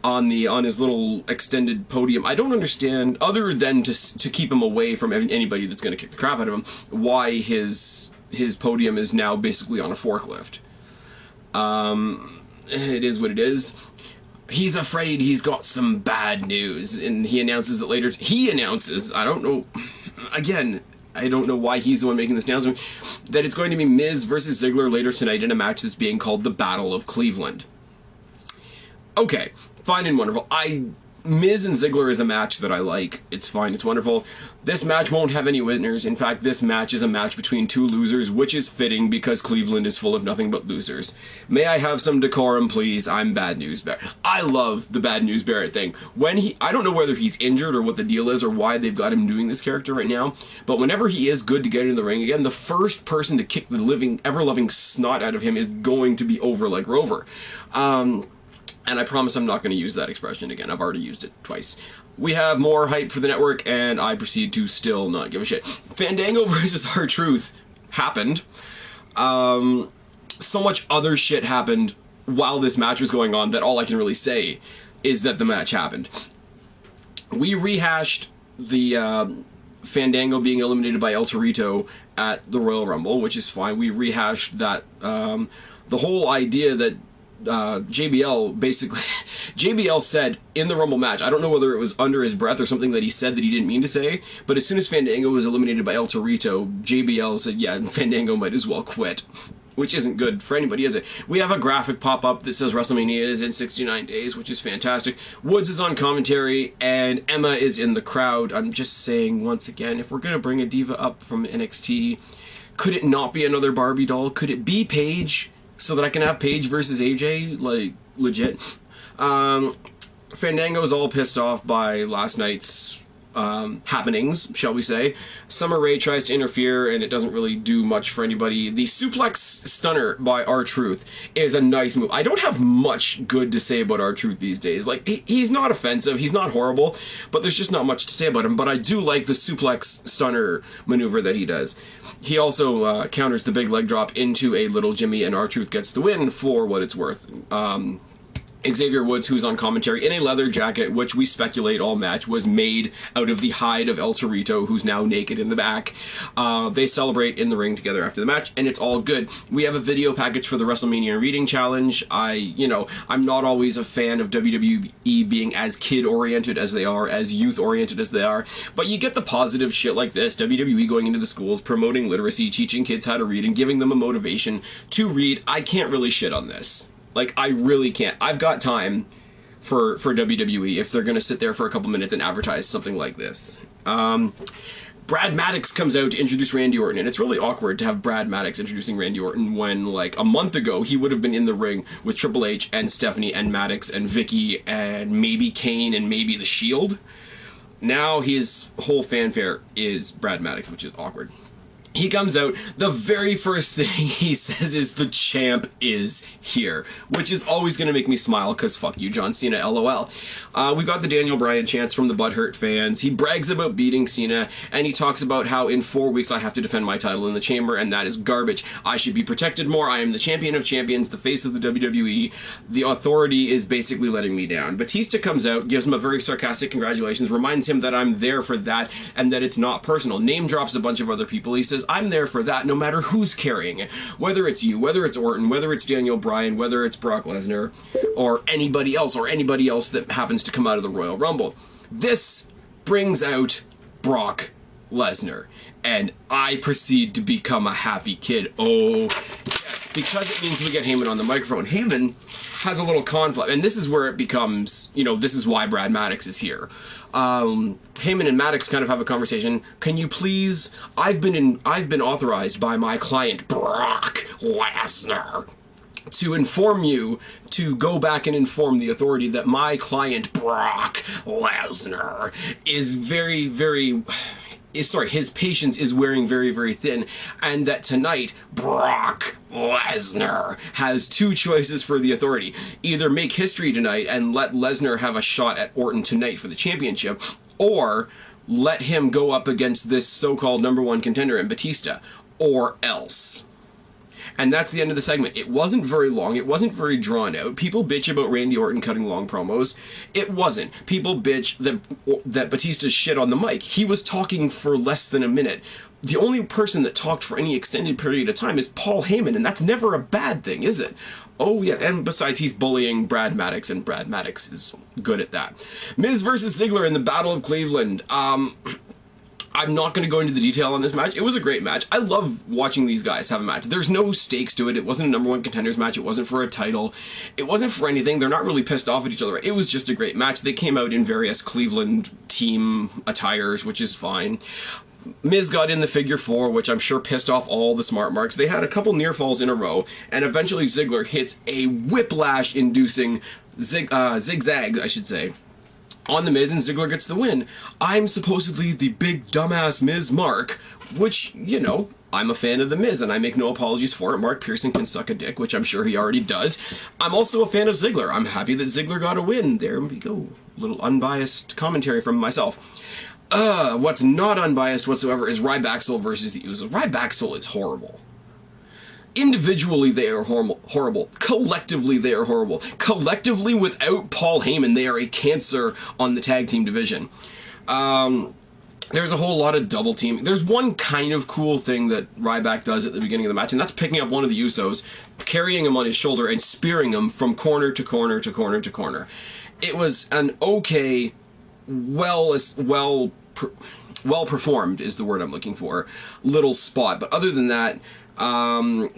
on his little extended podium. I don't understand, other than to keep him away from anybody that's going to kick the crap out of him, why his podium is now basically on a forklift. It is what it is. He's afraid he's got some bad news, and he announces that later. He announces, I don't know, again, I don't know why he's the one making this announcement, that it's going to be Miz versus Ziggler later tonight in a match that's being called the Battle of Cleveland. Okay, fine and wonderful. Miz and Ziggler is a match that I like. It's fine, it's wonderful. This match won't have any winners. In fact, this match is a match between two losers, which is fitting because Cleveland is full of nothing but losers. May I have some decorum, please? I'm Bad News Barrett. I love the Bad News Barrett thing. I don't know whether he's injured or what the deal is or why they've got him doing this character right now, but whenever he is good to get in the ring again, the first person to kick the ever-loving snot out of him is going to be over like Rover. And I promise I'm not going to use that expression again. I've already used it twice. We have more hype for the network, and I proceed to still not give a shit. Fandango versus R-Truth happened. So much other shit happened while this match was going on that all I can really say is that the match happened. We rehashed the Fandango being eliminated by El Torito at the Royal Rumble, which is fine. We rehashed that, the whole idea that JBL basically JBL said in the Rumble match, I don't know whether it was under his breath or something that he said that he didn't mean to say, but as soon as Fandango was eliminated by El Torito, JBL said, yeah, Fandango might as well quit, which isn't good for anybody, is it? We have a graphic pop up that says WrestleMania is in 69 days, which is fantastic. Woods is on commentary, and Emma is in the crowd. I'm just saying, once again, if we're gonna bring a diva up from NXT, could it not be another Barbie doll? Could it be Paige? So that I can have Paige versus AJ, like, legit. Fandango's all pissed off by last night's happenings, shall we say. Summer Rae tries to interfere, and it doesn't really do much for anybody. The suplex stunner by R-Truth is a nice move. I don't have much good to say about R-Truth these days. Like, he's not offensive, he's not horrible, but there's just not much to say about him. But I do like the suplex stunner maneuver that he does. He also counters the big leg drop into a little Jimmy, and R-Truth gets the win for what it's worth. Xavier Woods, who's on commentary, in a leather jacket, which we speculate all match was made out of the hide of El Torito, who's now naked in the back. They celebrate in the ring together after the match, and it's all good. We have a video package for the WrestleMania Reading Challenge. I'm not always a fan of WWE being as kid-oriented as they are, as youth-oriented as they are, but you get the positive shit like this, WWE going into the schools, promoting literacy, teaching kids how to read, and giving them a motivation to read. I can't really shit on this. Like, I really can't. I've got time for WWE if they're going to sit there for a couple minutes and advertise something like this. Brad Maddox comes out to introduce Randy Orton, and it's really awkward to have Brad Maddox introducing Randy Orton when, like, a month ago he would have been in the ring with Triple H and Stephanie and Maddox and Vicky and maybe Kane and maybe The Shield. Now his whole fanfare is Brad Maddox, which is awkward. He comes out, the very first thing he says is, the champ is here, which is always going to make me smile, because fuck you, John Cena, LOL. We've got the Daniel Bryan chants from the Butthurt fans. He brags about beating Cena, and he talks about how in 4 weeks I have to defend my title in the chamber, and that is garbage. I should be protected more. I am the champion of champions, the face of the WWE. The authority is basically letting me down. Batista comes out, gives him a very sarcastic congratulations, reminds him that I'm there for that, and that it's not personal. Name drops a bunch of other people. He says, I'm there for that no matter who's carrying it. Whether it's you, whether it's Orton, whether it's Daniel Bryan, whether it's Brock Lesnar, or anybody else that happens to come out of the Royal Rumble. This brings out Brock Lesnar, and I proceed to become a happy kid. Oh, yes, because it means we get Heyman on the microphone. Heyman has a little conflict, and this is where it becomes, this is why Brad Maddox is here. Heyman and Maddox kind of have a conversation. Can you please, I've been authorized by my client Brock Lesnar to inform you to go back and inform the authority that my client Brock Lesnar is his patience is wearing very, very thin, and that tonight Brock Lesnar has two choices for the authority. Either make history tonight and let Lesnar have a shot at Orton tonight for the championship, or let him go up against this so-called #1 contender in Batista, or else. And that's the end of the segment. It wasn't very long. It wasn't very drawn out. People bitch about Randy Orton cutting long promos. It wasn't. People bitch that Batista shit on the mic. He was talking for less than a minute. The only person that talked for any extended period of time is Paul Heyman, and that's never a bad thing, is it? Oh, yeah, and besides, he's bullying Brad Maddox, and Brad Maddox is good at that. Miz versus Ziggler in the Battle of Cleveland. I'm not going to go into the detail on this match. It was a great match. I love watching these guys have a match. There's no stakes to it. It wasn't a #1 contenders match. It wasn't for a title. It wasn't for anything. They're not really pissed off at each other. It was just a great match. They came out in various Cleveland team attires, which is fine. Miz got in the figure 4, which I'm sure pissed off all the smart marks. They had a couple near falls in a row, and eventually Ziggler hits a whiplash-inducing zigzag, I should say, on the Miz, and Ziggler gets the win. I'm supposedly the big dumbass Miz Mark, which, I'm a fan of the Miz, and I make no apologies for it. Mark Pearson can suck a dick, which I'm sure he already does. I'm also a fan of Ziggler. I'm happy that Ziggler got a win. There we go. A little unbiased commentary from myself. What's not unbiased whatsoever is Ryback versus the Usos. Ryback is horrible. Individually, they are horrible. Collectively, they are horrible. Collectively, without Paul Heyman, they are a cancer on the tag team division. There's a whole lot of double teaming. There's one kind of cool thing that Ryback does at the beginning of the match, and that's picking up one of the Usos, carrying him on his shoulder, and spearing him from corner to corner to corner to corner. It was an okay, well performed is the word I'm looking for, little spot. But other than that,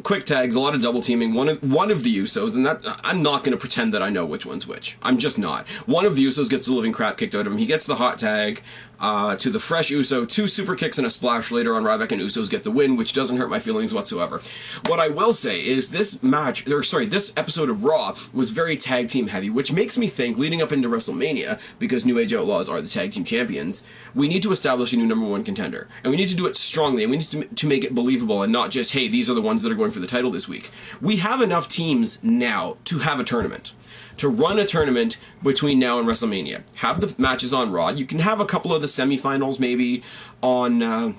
quick tags, a lot of double teaming. One of the Usos, and that I'm not going to pretend that I know which one's which. I'm just not. One of the Usos gets the living crap kicked out of him. He gets the hot tag to the fresh Uso. 2 super kicks and a splash later on. Ryback and Usos get the win, which doesn't hurt my feelings whatsoever. What I will say is this episode of Raw was very tag team heavy, which makes me think, leading up into WrestleMania, because New Age Outlaws are the tag team champions, we need to establish a new #1 contender. And we need to do it strongly, and we need to make it believable, and not just, hey, these are the ones that are going for the title this week. We have enough teams now to have a tournament. To run a tournament between now and WrestleMania. Have the matches on Raw. You can have a couple of the semifinals maybe on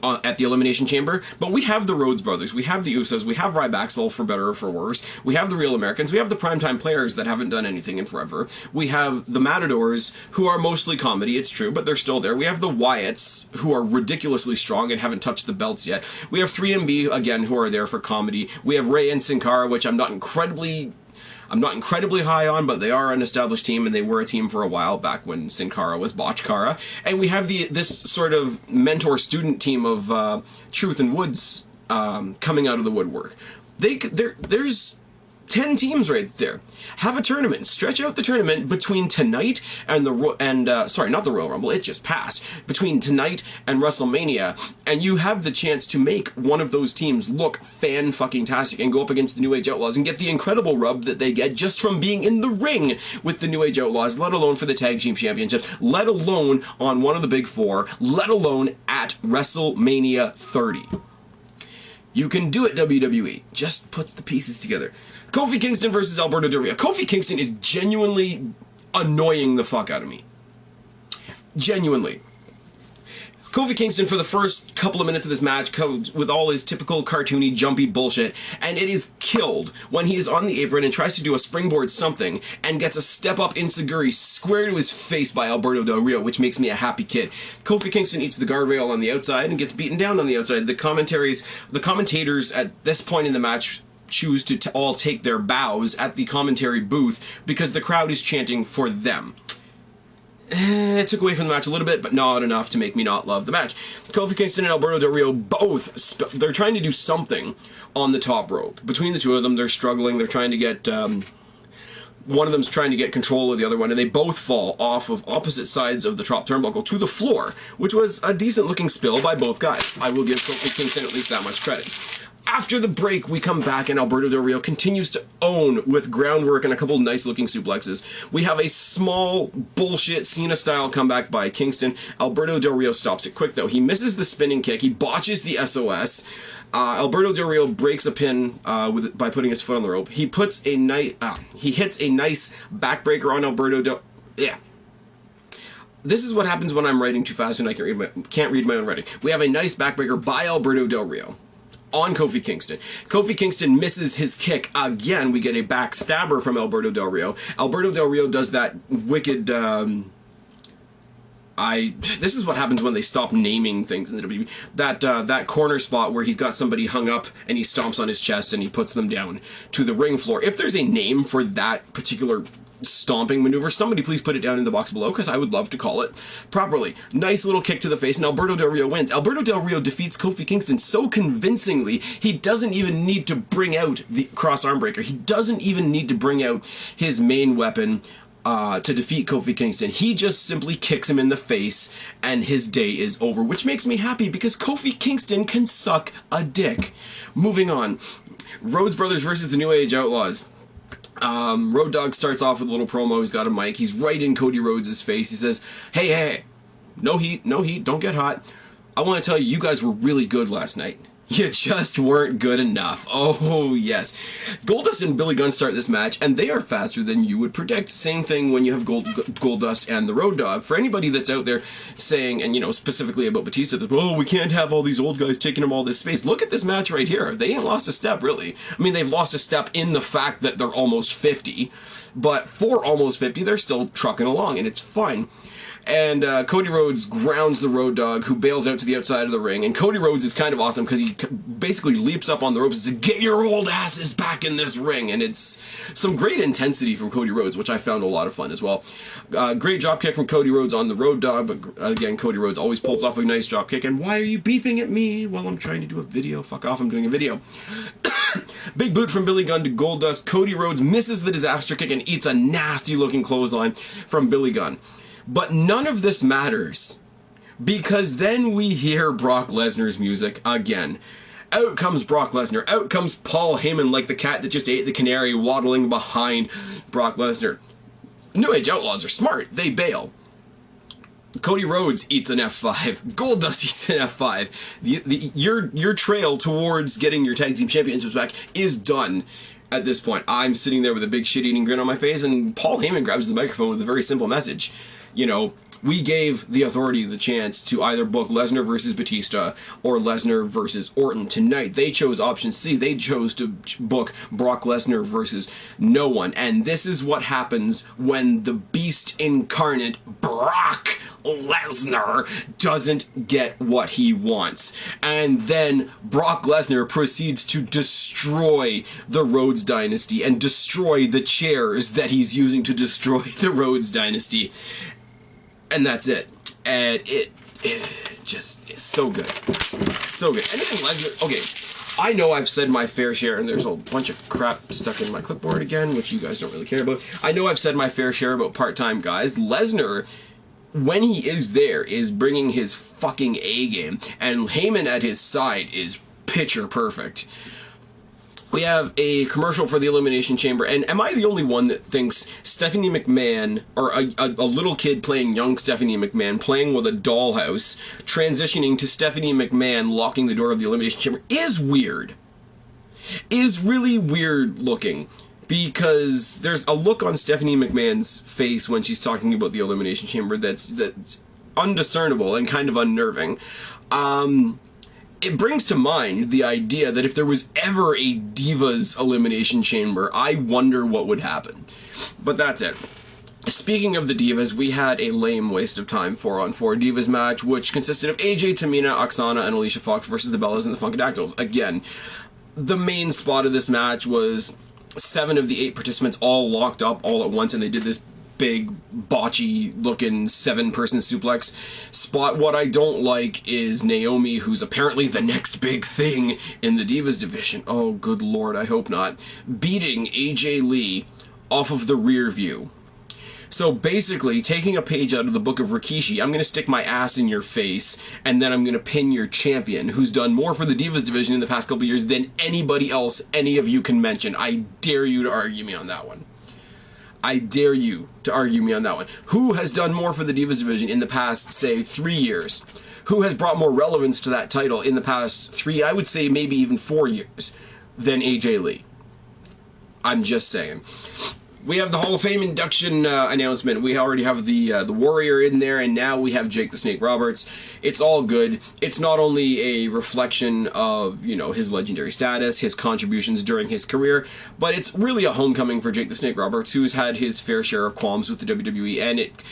at the Elimination Chamber, but we have the Rhodes Brothers, we have the Usos, we have Ryback, for better or for worse, we have the Real Americans, we have the primetime players that haven't done anything in forever, we have the Matadors, who are mostly comedy, it's true, but they're still there, we have the Wyatts, who are ridiculously strong and haven't touched the belts yet, we have 3MB, again, who are there for comedy, we have Rey and Sin Cara, which I'm not incredibly high on, but they are an established team, and they were a team for a while back when Sin Cara was Botch Cara. And we have this sort of mentor-student team of Truth and Woods coming out of the woodwork. There's 10 teams right there. Have a tournament. Stretch out the tournament between tonight and sorry, not the Royal Rumble, it just passed. Between tonight and WrestleMania, and you have the chance to make one of those teams look fan-fucking-tastic and go up against the New Age Outlaws and get the incredible rub that they get just from being in the ring with the New Age Outlaws, let alone for the Tag Team Championship, let alone on one of the Big Four, let alone at WrestleMania 30. You can do it, WWE. Just put the pieces together. Kofi Kingston versus Alberto Del Rio. Kofi Kingston is genuinely annoying the fuck out of me. Genuinely. Kofi Kingston, for the first couple of minutes of this match, comes with all his typical cartoony, jumpy bullshit, and it is killed when he is on the apron and tries to do a springboard something and gets a step-up enziguri square to his face by Alberto Del Rio, which makes me a happy kid. Kofi Kingston eats the guardrail on the outside and gets beaten down on the outside. The commentators at this point in the match choose to all take their bows at the commentary booth because the crowd is chanting for them. It took away from the match a little bit, but not enough to make me not love the match. Kofi Kingston and Alberto Del Rio both, they're trying to do something on the top rope. Between the two of them, they're struggling. They're trying to get, one of them's trying to get control of the other one, and they both fall off of opposite sides of the top turnbuckle to the floor, which was a decent-looking spill by both guys. I will give Kofi Kingston at least that much credit. After the break, we come back and Alberto Del Rio continues to own with groundwork and a couple nice-looking suplexes. We have a small, bullshit, Cena-style comeback by Kingston. Alberto Del Rio stops it quick, though. He misses the spinning kick. He botches the SOS. Alberto Del Rio breaks a pin by putting his foot on the rope. He hits a nice backbreaker on Alberto Del... Yeah. This is what happens when I'm writing too fast and I can't read my own writing. We have a nice backbreaker by Alberto Del Rio on Kofi Kingston. Kofi Kingston misses his kick again. We get a backstabber from Alberto Del Rio. Alberto Del Rio does that wicked... This is what happens when they stop naming things in the WWE. That corner spot where he's got somebody hung up and he stomps on his chest and he puts them down to the ring floor. If there's a name for that particular stomping maneuver, somebody please put it down in the box below, because I would love to call it properly. Nice little kick to the face, and Alberto Del Rio wins. Alberto Del Rio defeats Kofi Kingston so convincingly, he doesn't even need to bring out the cross arm breaker. He doesn't even need to bring out his main weapon to defeat Kofi Kingston. He just simply kicks him in the face, and his day is over, which makes me happy, because Kofi Kingston can suck a dick. Moving on. Rhodes Brothers versus the New Age Outlaws. Road Dogg starts off with a little promo. He's got a mic. He's right in Cody Rhodes' face. He says, hey, no heat, don't get hot. I want to tell you, you guys were really good last night. You just weren't good enough. Oh, yes. Goldust and Billy Gunn start this match, and they are faster than you would predict. Same thing when you have Goldust and the Road Dogg. For anybody that's out there saying, and specifically about Batista, that, oh, we can't have all these old guys taking him all this space. Look at this match right here. They ain't lost a step, really. I mean, they've lost a step in the fact that they're almost 50. But for almost 50, they're still trucking along, and it's fine. And Cody Rhodes grounds the Road Dogg, who bails out to the outside of the ring. And Cody Rhodes is kind of awesome because he basically leaps up on the ropes and says, get your old asses back in this ring. And it's some great intensity from Cody Rhodes, which I found a lot of fun as well. Great dropkick from Cody Rhodes on the Road Dogg. But again, Cody Rhodes always pulls off a nice dropkick. And why are you beeping at me while I'm trying to do a video? Fuck off, I'm doing a video. Big boot from Billy Gunn to Goldust. Cody Rhodes misses the disaster kick and eats a nasty-looking clothesline from Billy Gunn. But none of this matters, because then we hear Brock Lesnar's music again. Out comes Brock Lesnar. Out comes Paul Heyman like the cat that just ate the canary, waddling behind Brock Lesnar. New Age Outlaws are smart. They bail. Cody Rhodes eats an F5. Goldust eats an F5. Your trail towards getting your tag team championships back is done. At this point, I'm sitting there with a big shit-eating grin on my face, and Paul Heyman grabs the microphone with a very simple message. we gave the Authority the chance to either book Lesnar versus Batista or Lesnar versus Orton. Tonight, they chose option C. They chose to book Brock Lesnar versus no one. And this is what happens when the beast incarnate, Brock Lesnar, doesn't get what he wants. And then Brock Lesnar proceeds to destroy the Rhodes Dynasty and destroy the chairs that he's using to destroy the Rhodes Dynasty. And that's it. And it just is so good. So good. Anything Lesnar... Okay, I know I've said my fair share, and there's a bunch of crap stuck in my clipboard again, which you guys don't really care about. I know I've said my fair share about part-time guys. Lesnar, when he is there, is bringing his fucking A game, and Heyman at his side is picture perfect. We have a commercial for the Elimination Chamber, and am I the only one that thinks Stephanie McMahon, or a little kid playing young Stephanie McMahon, playing with a dollhouse, transitioning to Stephanie McMahon locking the door of the Elimination Chamber, is weird? Is really weird looking. Because there's a look on Stephanie McMahon's face when she's talking about the Elimination Chamber that's undiscernible and kind of unnerving. It brings to mind the idea that if there was ever a Divas Elimination Chamber, I wonder what would happen. But that's it. Speaking of the Divas, we had a lame waste of time 4-on-4 Divas match, which consisted of AJ, Tamina, Oksana, and Alicia Fox versus the Bellas and the Funkadactyls. Again, the main spot of this match was 7 of the 8 participants all locked up all at once, and they did this big, botchy-looking 7-person suplex spot. What I don't like is Naomi, who's apparently the next big thing in the Divas division. Oh, good lord, I hope not. Beating AJ Lee off of the rear view. So basically, taking a page out of the book of Rikishi, I'm going to stick my ass in your face, and then I'm going to pin your champion, who's done more for the Divas division in the past couple years than anybody else any of you can mention. I dare you to argue me on that one. I dare you to argue me on that one. Who has done more for the Divas division in the past, say, 3 years? Who has brought more relevance to that title in the past 3, I would say maybe even 4 years, than AJ Lee? I'm just saying. We have the Hall of Fame induction announcement. We already have the Warrior in there, and now we have Jake the Snake Roberts. It's all good. It's not only a reflection of, you know, his legendary status, his contributions during his career, but it's really a homecoming for Jake the Snake Roberts, who's had his fair share of qualms with the WWE, and it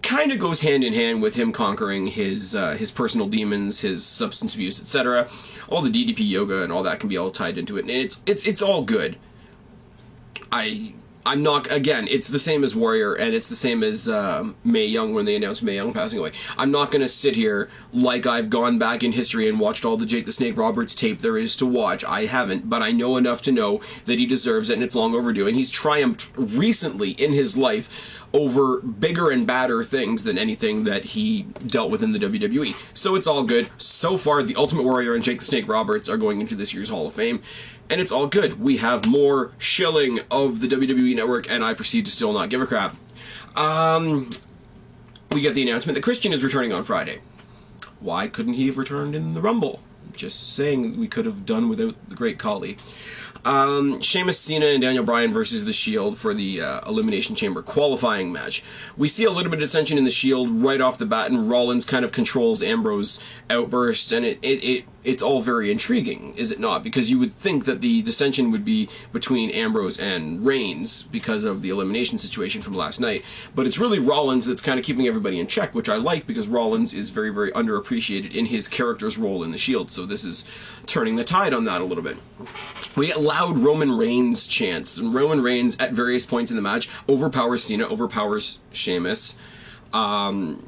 kind of goes hand in hand with him conquering his personal demons, his substance abuse, etc. All the DDP yoga and all that can be all tied into it, and it's all good. I'm not, again, it's the same as Warrior, and it's the same as Mae Young when they announced Mae Young passing away. I'm not going to sit here like I've gone back in history and watched all the Jake the Snake Roberts tape there is to watch. I haven't, but I know enough to know that he deserves it, and it's long overdue. And he's triumphed recently in his life over bigger and badder things than anything that he dealt with in the WWE. So it's all good. So far, the Ultimate Warrior and Jake the Snake Roberts are going into this year's Hall of Fame. And it's all good. We have more shilling of the WWE Network, and I proceed to still not give a crap. We get the announcement that Christian is returning on Friday. Why couldn't he have returned in the Rumble? Just saying, we could have done without the Great Khali. Sheamus, Cena, and Daniel Bryan versus The Shield for the Elimination Chamber qualifying match. We see a little bit of dissension in The Shield right off the bat, and Rollins kind of controls Ambrose's outburst, and it's all very intriguing, is it not? Because you would think that the dissension would be between Ambrose and Reigns because of the elimination situation from last night, but it's really Rollins that's kind of keeping everybody in check, which I like because Rollins is very, very underappreciated in his character's role in The Shield, so this is turning the tide on that a little bit. We get loud Roman Reigns chants, and Roman Reigns at various points in the match overpowers Cena, overpowers Sheamus.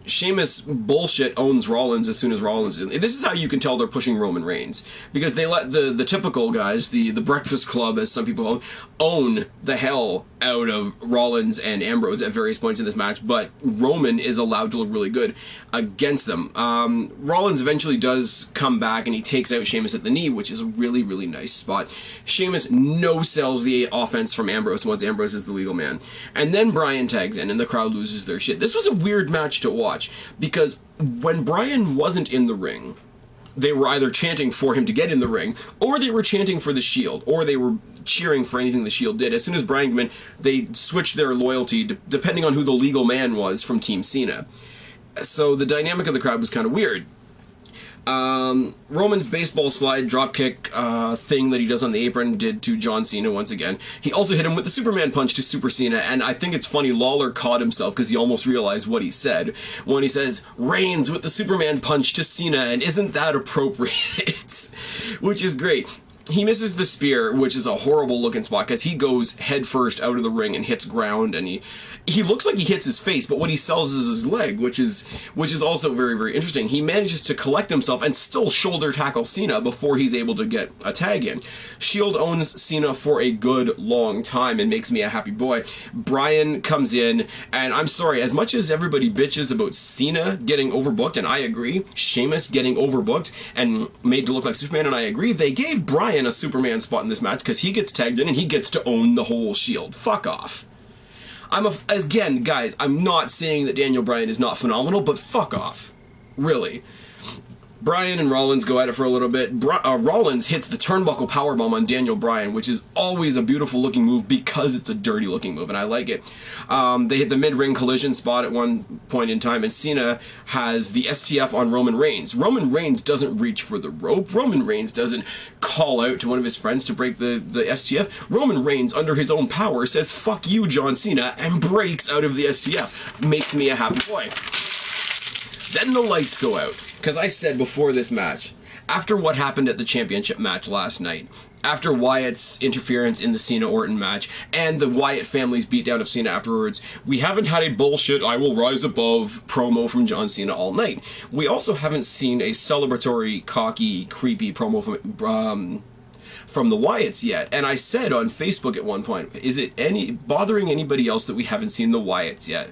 Sheamus bullshit owns Rollins as soon as Rollins is. This is how you can tell they're pushing Roman Reigns, because they let the typical guys, the Breakfast Club as some people call them, own the hell out of Rollins and Ambrose at various points in this match, but Roman is allowed to look really good against them. Rollins eventually does come back and he takes out Sheamus at the knee, which is a really, really nice spot. Sheamus no-sells the offense from Ambrose once Ambrose is the legal man. And then Bryan tags in and the crowd loses their shit. This was a weird match to watch, because when Bryan wasn't in the ring, they were either chanting for him to get in the ring, or they were chanting for the Shield, or they were cheering for anything the Shield did. As soon as Bryan came in, they switched their loyalty, depending on who the legal man was, from Team Cena. So the dynamic of the crowd was kind of weird. Roman's baseball slide dropkick thing that he does on the apron did to John Cena once again. He also hit him with the Superman punch to Super Cena, and I think it's funny, Lawler caught himself because he almost realized what he said when he says, Reigns with the Superman punch to Cena, and isn't that appropriate? Which is great. He misses the spear, which is a horrible looking spot because he goes head first out of the ring and hits ground, and he looks like he hits his face, but what he sells is his leg, which is also very, very interesting. He manages to collect himself and still shoulder tackle Cena before he's able to get a tag in. Shield owns Cena for a good long time and makes me a happy boy. Bryan comes in, and I'm sorry, as much as everybody bitches about Cena getting overbooked, and I agree, Sheamus getting overbooked and made to look like Superman, and I agree, they gave Bryan a Superman spot in this match because he gets tagged in and he gets to own the whole Shield. Fuck off. Again, guys, I'm not saying that Daniel Bryan is not phenomenal, but fuck off. Really. Bryan and Rollins go at it for a little bit. Rollins hits the turnbuckle powerbomb on Daniel Bryan, which is always a beautiful looking move because it's a dirty looking move, and I like it. They hit the mid-ring collision spot at one point in time, and Cena has the STF on Roman Reigns. Roman Reigns doesn't reach for the rope. Roman Reigns doesn't call out to one of his friends to break the STF. Roman Reigns, under his own power, says, fuck you, John Cena, and breaks out of the STF. Makes me a happy boy. Then the lights go out. Because I said before this match, after what happened at the championship match last night, after Wyatt's interference in the Cena-Orton match, and the Wyatt family's beatdown of Cena afterwards, we haven't had a bullshit I will rise above promo from John Cena all night. We also haven't seen a celebratory, cocky, creepy promo from the Wyatts yet. And I said on Facebook at one point, is it bothering anybody else that we haven't seen the Wyatts yet?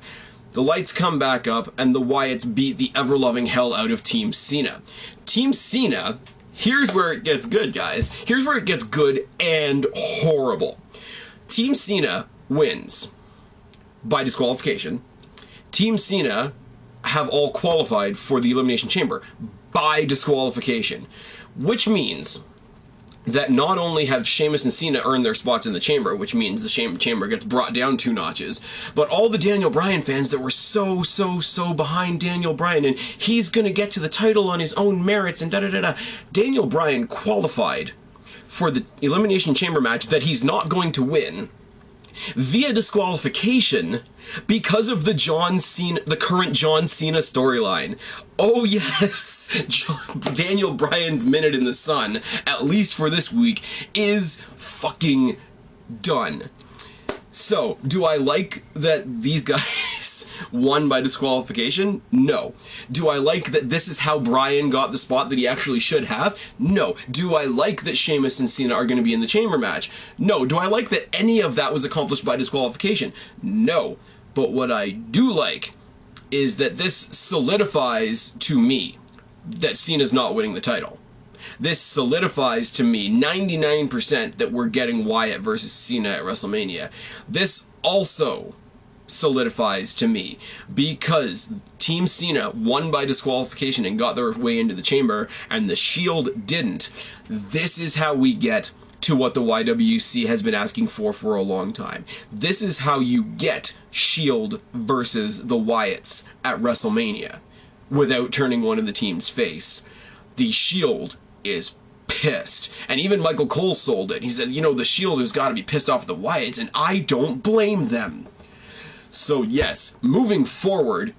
The lights come back up, and the Wyatts beat the ever-loving hell out of Team Cena. Team Cena, here's where it gets good, guys. Here's where it gets good and horrible. Team Cena wins by disqualification. Team Cena have all qualified for the Elimination Chamber by disqualification, which means that not only have Sheamus and Cena earned their spots in the Chamber, which means the Chamber gets brought down 2 notches, but all the Daniel Bryan fans that were so behind Daniel Bryan, and he's gonna get to the title on his own merits, and da-da-da-da. Daniel Bryan qualified for the Elimination Chamber match that he's not going to win via disqualification because of the current John Cena storyline. Oh yes, Daniel Bryan's minute in the sun, at least for this week, is fucking done. So, do I like that these guys won by disqualification? No. Do I like that this is how Bryan got the spot that he actually should have? No. Do I like that Sheamus and Cena are going to be in the Chamber match? No. Do I like that any of that was accomplished by disqualification? No. But what I do like is that this solidifies to me that Cena's not winning the title. This solidifies to me 99% that we're getting Wyatt versus Cena at WrestleMania. This also solidifies to me because Team Cena won by disqualification and got their way into the Chamber, and the Shield didn't. This is how we get to what the YWC has been asking for a long time. This is how you get Shield versus the Wyatts at WrestleMania without turning one of the teams face. The Shield is pissed. And even Michael Cole sold it. He said, you know, the Shield has got to be pissed off at the Wyatts, and I don't blame them. So yes, moving forward,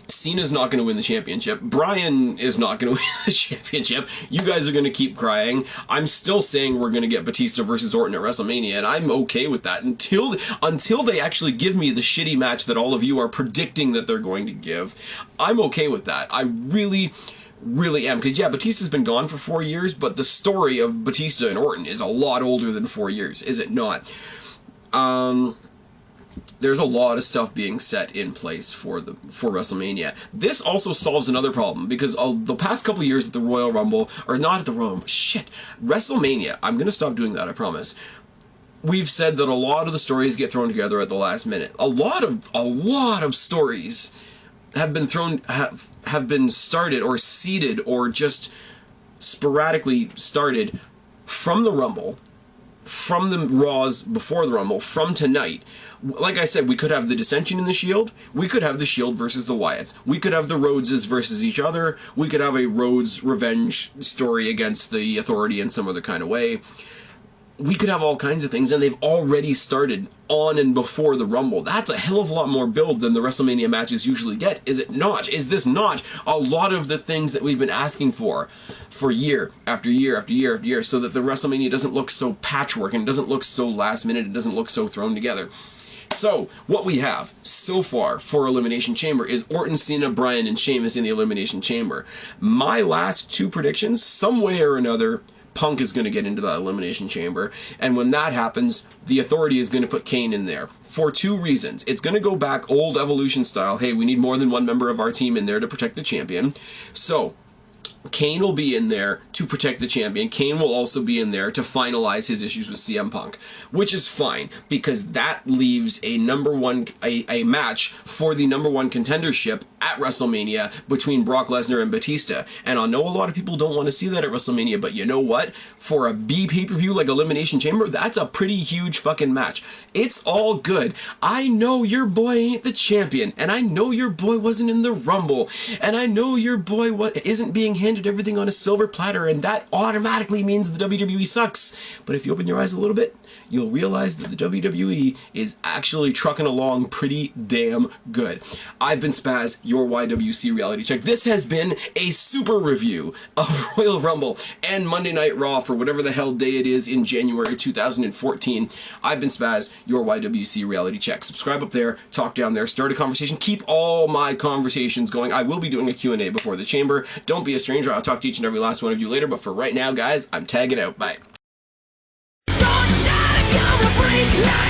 Cena's not going to win the championship. Bryan is not going to win the championship. You guys are going to keep crying. I'm still saying we're going to get Batista versus Orton at WrestleMania, and I'm okay with that until they actually give me the shitty match that all of you are predicting that they're going to give. I'm okay with that. I really am, because yeah, Batista's been gone for 4 years, but the story of Batista and Orton is a lot older than 4 years, is it not? There's a lot of stuff being set in place for WrestleMania. This also solves another problem, because the past couple of years at the Royal Rumble, or not at the Royal Rumble, WrestleMania, I'm going to stop doing that, I promise. We've said that a lot of the stories get thrown together at the last minute. A lot of stories have been started or seeded or just sporadically started from the Rumble, from the Raws before the Rumble, from tonight, like I said, we could have the dissension in the Shield. We could have the Shield versus the Wyatts. We could have the Rhodeses versus each other. We could have a Rhodes revenge story against the Authority in some other kind of way. We could have all kinds of things, and they've already started on and before the Rumble. That's a hell of a lot more build than the WrestleMania matches usually get, is it not? Is this not a lot of the things that we've been asking for year after year after year after year, so that the WrestleMania doesn't look so patchwork and doesn't look so last minute and doesn't look so thrown together? So, what we have so far for Elimination Chamber is Orton, Cena, Bryan, and Sheamus in the Elimination Chamber. My last two predictions, some way or another, Punk is going to get into the Elimination Chamber, and when that happens, the Authority is going to put Kane in there. For two reasons. It's going to go back old Evolution style. Hey, we need more than one member of our team in there to protect the champion. So, Kane will be in there to protect the champion. Kane will also be in there to finalize his issues with CM Punk, which is fine, because that leaves a a match for the number one contendership at WrestleMania between Brock Lesnar and Batista. And I know a lot of people don't want to see that at WrestleMania, but you know what? For a B pay-per-view like Elimination Chamber, that's a pretty huge fucking match. It's all good. I know your boy ain't the champion, and I know your boy wasn't in the Rumble, and I know your boy isn't being handed everything on a silver platter, and that automatically means the WWE sucks. But if you open your eyes a little bit, you'll realize that the WWE is actually trucking along pretty damn good. I've been Spaz, your YWC reality check. This has been a super review of Royal Rumble and Monday Night Raw for whatever the hell day it is in January 2014. I've been Spaz, your YWC reality check. Subscribe up there, talk down there, start a conversation, keep all my conversations going. I will be doing a Q&A before the chamber. Don't be a stranger. I'll talk to each and every last one of you later, but for right now, guys, I'm tagging out. Bye. Freak night.